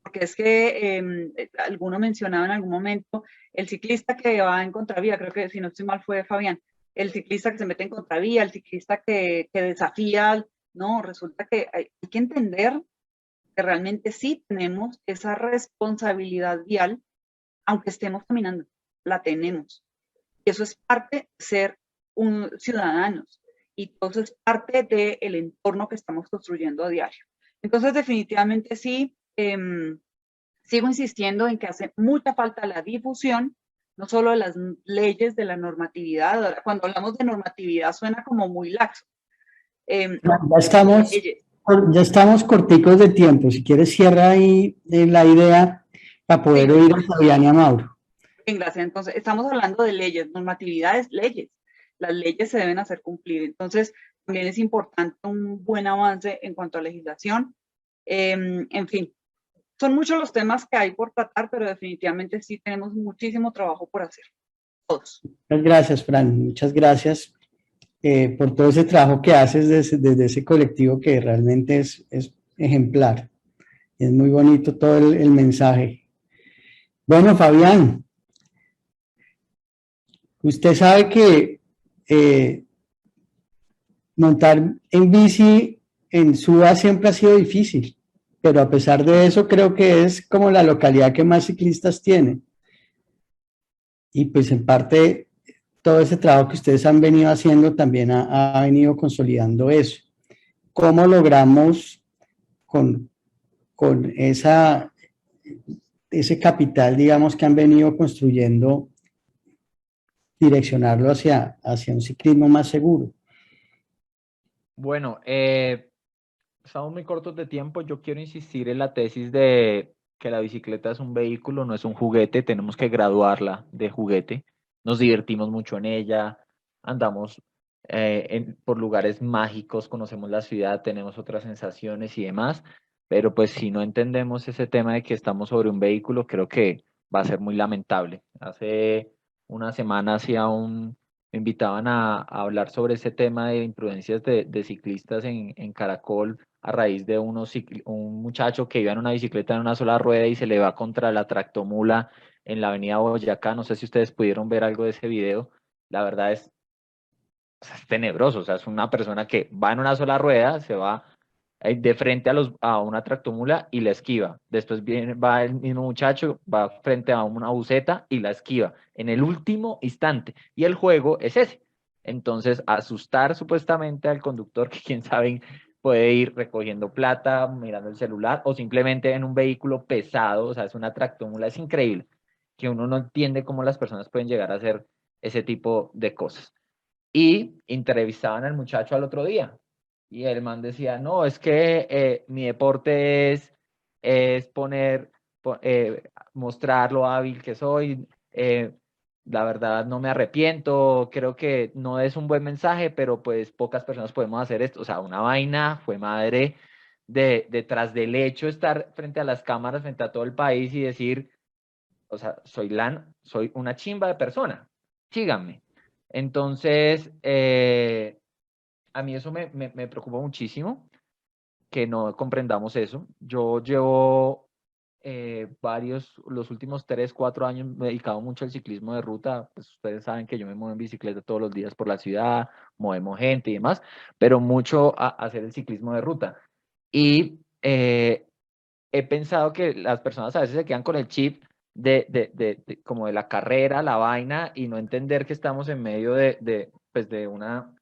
Porque es que alguno mencionaba en algún momento el ciclista que va en contravía, creo que si no estoy mal fue Fabián, el ciclista que se mete en contravía, el ciclista que desafía, no, resulta que hay que entender que realmente sí tenemos esa responsabilidad vial, aunque estemos caminando, la tenemos. Y eso es parte de ser ciudadanos, y todo eso es parte del entorno que estamos construyendo a diario. Entonces, definitivamente sí, sigo insistiendo en que hace mucha falta la difusión, no solo de las leyes, de la normatividad. Cuando hablamos de normatividad suena como muy laxo. Ya estamos corticos de tiempo. Si quieres, cierra ahí la idea para poder oír a Fabián y a Mauro. Bien, gracias. Entonces, estamos hablando de leyes, normatividades, leyes. Las leyes se deben hacer cumplir. Entonces, también es importante un buen avance en cuanto a legislación. En fin, son muchos los temas que hay por tratar, pero definitivamente sí tenemos muchísimo trabajo por hacer. Todos. Muchas gracias, Fran. Muchas gracias por todo ese trabajo que haces desde ese colectivo que realmente es ejemplar. Es muy bonito todo el mensaje. Bueno, Fabián, usted sabe que montar en bici en Suba siempre ha sido difícil, pero a pesar de eso creo que es como la localidad que más ciclistas tiene. Y pues en parte todo ese trabajo que ustedes han venido haciendo también ha venido consolidando eso. ¿Cómo logramos con ese capital, digamos, que han venido construyendo, direccionarlo hacia un ciclismo más seguro? Bueno, estamos muy cortos de tiempo. Yo quiero insistir en la tesis de que la bicicleta es un vehículo, no es un juguete. Tenemos que graduarla de juguete. Nos divertimos mucho en ella, andamos por lugares mágicos, conocemos la ciudad, tenemos otras sensaciones y demás, pero pues si no entendemos ese tema de que estamos sobre un vehículo, creo que va a ser muy lamentable. Hace una semana me invitaban a hablar sobre ese tema de imprudencias de ciclistas en Caracol, a raíz de un muchacho que iba en una bicicleta en una sola rueda y se le va contra la tractomula en la avenida Boyacá. No sé si ustedes pudieron ver algo de ese video. La verdad es tenebroso. O sea, es una persona que va en una sola rueda, se va de frente a una tractomula y la esquiva. Después va el mismo muchacho, va frente a una buceta y la esquiva en el último instante. Y el juego es ese. Entonces, asustar supuestamente al conductor, que quién sabe puede ir recogiendo plata, mirando el celular, o simplemente en un vehículo pesado. O sea, es una tractomula. Es increíble que uno no entiende cómo las personas pueden llegar a hacer ese tipo de cosas. Y entrevistaban al muchacho al otro día. Y el man decía, no, es que mi deporte es mostrar lo hábil que soy. La verdad no me arrepiento, creo que no es un buen mensaje, pero pues pocas personas podemos hacer esto. O sea, una vaina fue madre detrás del hecho estar frente a las cámaras, frente a todo el país y decir, o sea, soy una chimba de persona, síganme. Entonces, a mí eso me preocupa muchísimo, que no comprendamos eso. Yo llevo los últimos 3, 4 años me he dedicado mucho al ciclismo de ruta. Pues ustedes saben que yo me muevo en bicicleta todos los días por la ciudad, movemos gente y demás, pero mucho a hacer el ciclismo de ruta. Y he pensado que las personas a veces se quedan con el chip como de la carrera, la vaina, y no entender que estamos en medio de una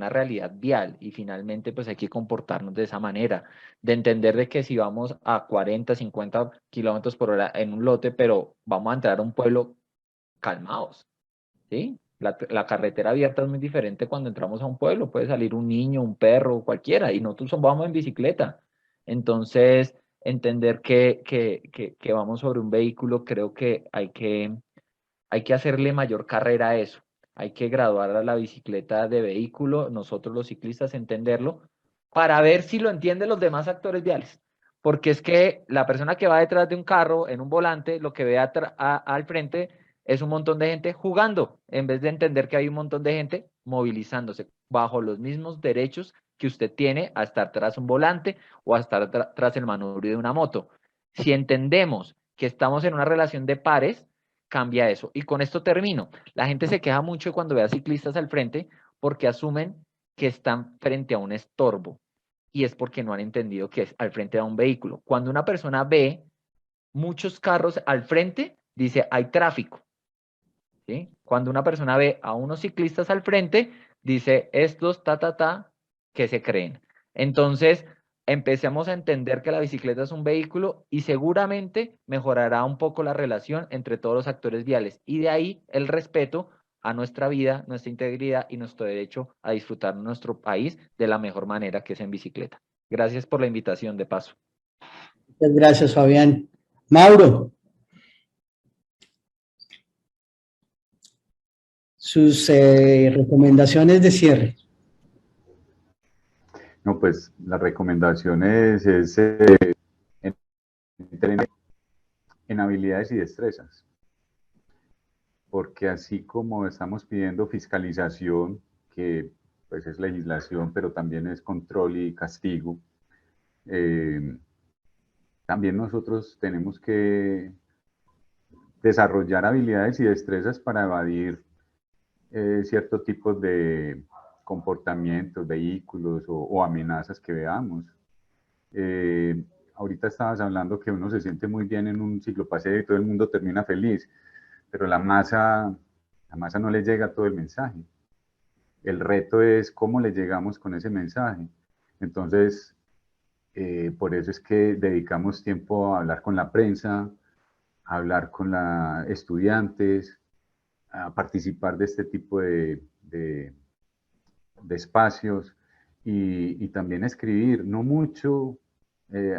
realidad vial, y finalmente pues hay que comportarnos de esa manera, de entender de que si vamos a 40, 50 kilómetros por hora en un lote, pero vamos a entrar a un pueblo calmados, ¿sí? La carretera abierta es muy diferente cuando entramos a un pueblo, puede salir un niño, un perro, cualquiera, y nosotros vamos en bicicleta. Entonces, entender que vamos sobre un vehículo, creo que hay que hacerle mayor carrera a eso. Hay que graduar a la bicicleta de vehículo, nosotros los ciclistas entenderlo, para ver si lo entienden los demás actores viales. Porque es que la persona que va detrás de un carro, en un volante, lo que ve al frente es un montón de gente jugando, en vez de entender que hay un montón de gente movilizándose bajo los mismos derechos que usted tiene a estar tras un volante o a estar tras el manubrio de una moto. Si entendemos que estamos en una relación de pares, cambia eso. Y con esto termino. La gente se queja mucho cuando ve a ciclistas al frente porque asumen que están frente a un estorbo. y es porque no han entendido que al frente va un vehículo. Cuando una persona ve muchos carros al frente, dice, hay tráfico, ¿sí? Cuando una persona ve a unos ciclistas al frente, dice, estos, que se creen. Entonces, empecemos a entender que la bicicleta es un vehículo y seguramente mejorará un poco la relación entre todos los actores viales. Y de ahí el respeto a nuestra vida, nuestra integridad y nuestro derecho a disfrutar nuestro país de la mejor manera, que es en bicicleta. Gracias por la invitación, de paso. Muchas gracias, Fabián. Mauro, sus recomendaciones de cierre. No, pues la recomendación es entrenar en habilidades y destrezas, porque así como estamos pidiendo fiscalización, que pues es legislación, pero también es control y castigo, también nosotros tenemos que desarrollar habilidades y destrezas para evadir ciertos tipos de comportamientos, vehículos o amenazas que veamos. Ahorita estabas hablando que uno se siente muy bien en un ciclopaseo y todo el mundo termina feliz, pero la masa no le llega todo el mensaje. El reto es cómo le llegamos con ese mensaje. Entonces, por eso es que dedicamos tiempo a hablar con la prensa, a hablar con los estudiantes, a participar de este tipo de espacios y también escribir, no mucho,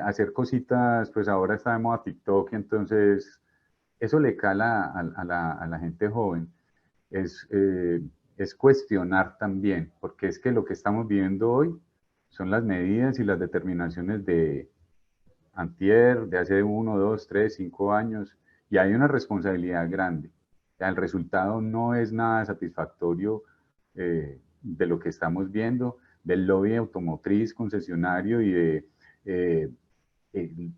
hacer cositas, pues ahora está de moda TikTok, entonces eso le cala a la gente joven, es cuestionar también, porque es que lo que estamos viviendo hoy son las medidas y las determinaciones de antier, de hace 1, 2, 3, 5 años, y hay una responsabilidad grande. O sea, el resultado no es nada satisfactorio de lo que estamos viendo, del lobby automotriz, concesionario y de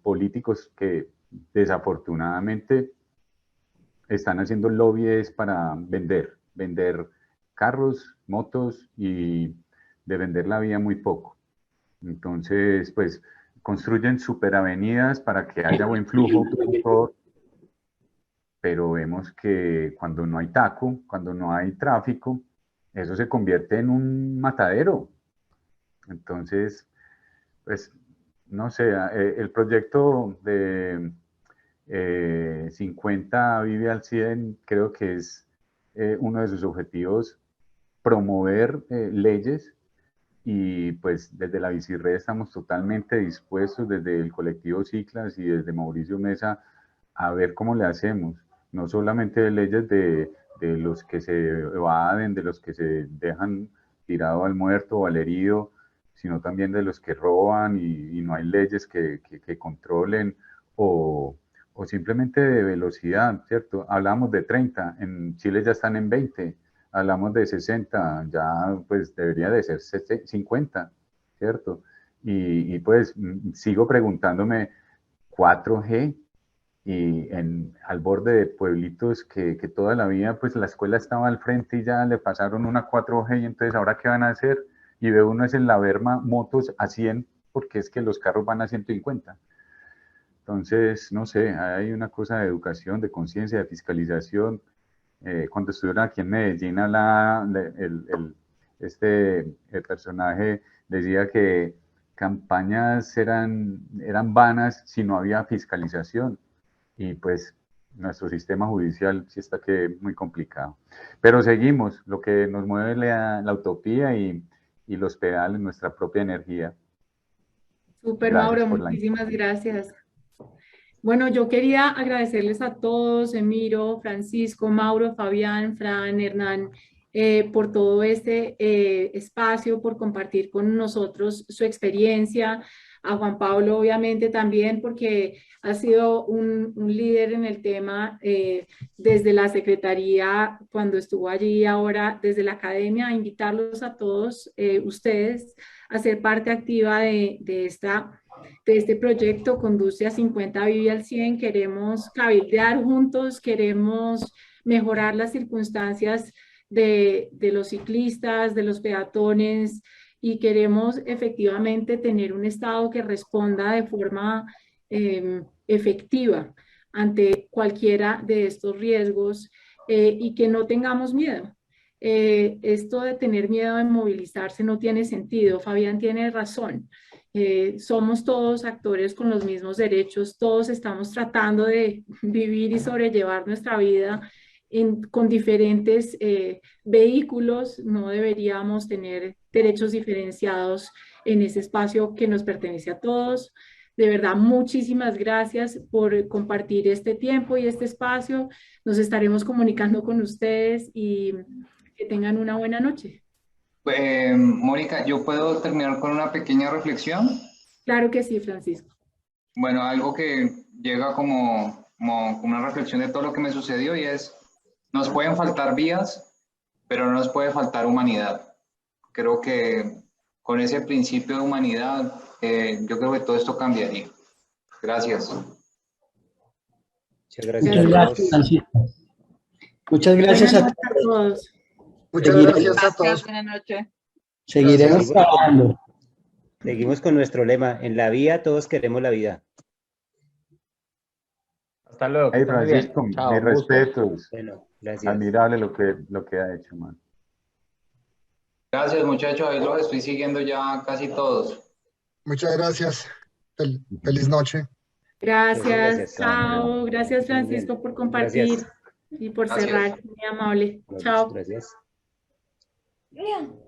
políticos que desafortunadamente están haciendo lobbies para vender carros, motos y de vender la vía muy poco. Entonces, pues, construyen superavenidas para que haya buen flujo, pero vemos que cuando no hay taco, cuando no hay tráfico, eso se convierte en un matadero. Entonces, pues, no sé, el proyecto de 50 Vive al 100 creo que es uno de sus objetivos, promover leyes, y pues desde la Bicirred estamos totalmente dispuestos, desde el colectivo Ciclas y desde Mauricio Mesa, a ver cómo le hacemos, no solamente de leyes de los que se evaden, de los que se dejan tirado al muerto o al herido, sino también de los que roban y no hay leyes que controlen, o simplemente de velocidad, ¿cierto? Hablamos de 30, en Chile ya están en 20, hablamos de 60, ya pues debería de ser 50, ¿cierto? Y pues sigo preguntándome, 4G, y al borde de pueblitos que toda la vida pues la escuela estaba al frente y ya le pasaron una 4G, y entonces ahora qué van a hacer, y ve uno es en la berma motos a 100 porque es que los carros van a 150. Entonces, no sé, hay una cosa de educación, de conciencia, de fiscalización. Cuando estuvieron aquí en Medellín, el personaje decía que campañas eran vanas si no había fiscalización, y pues nuestro sistema judicial sí está que muy complicado. Pero seguimos, lo que nos mueve la utopía y los pedales, nuestra propia energía. Súper, Mauro, muchísimas gracias. Bueno, yo quería agradecerles a todos, Emiro, Francisco, Mauro, Fabián, Fran, Hernán, por todo este espacio, por compartir con nosotros su experiencia. A Juan Pablo, obviamente, también, porque ha sido un líder en el tema desde la Secretaría, cuando estuvo allí, ahora desde la Academia, a invitarlos a todos ustedes a ser parte activa de este proyecto Conduce a 50, Vive al 100. Queremos cabildear juntos, queremos mejorar las circunstancias de los ciclistas, de los peatones, y queremos efectivamente tener un Estado que responda de forma efectiva ante cualquiera de estos riesgos y que no tengamos miedo. Esto de tener miedo de movilizarse no tiene sentido. Fabián tiene razón. Somos todos actores con los mismos derechos, todos estamos tratando de vivir y sobrellevar nuestra vida con diferentes vehículos. No deberíamos tener derechos diferenciados en ese espacio que nos pertenece a todos. De verdad, muchísimas gracias por compartir este tiempo y este espacio. Nos estaremos comunicando con ustedes y que tengan una buena noche. Mónica, ¿yo puedo terminar con una pequeña reflexión? Claro que sí, Francisco. Bueno, algo que llega como una reflexión de todo lo que me sucedió y es, nos pueden faltar vías, pero no nos puede faltar humanidad. Creo que con ese principio de humanidad, yo creo que todo esto cambiaría. Gracias. Muchas gracias. Muchas gracias, Francisco. Muchas gracias a todos. Muchas gracias a todos. Buenas noches. Seguiremos trabajando. Seguimos con nuestro lema, en la vía todos queremos la vida. Hasta luego. Hey, Francisco, mis respetos. Bueno, gracias. Admirable lo que ha hecho, man. Gracias, muchachos. Ahí los estoy siguiendo ya casi todos. Muchas gracias. Feliz noche. Gracias, chao. Gracias, Francisco, por compartir y por cerrar. Muy amable. Chao. Gracias. Bien.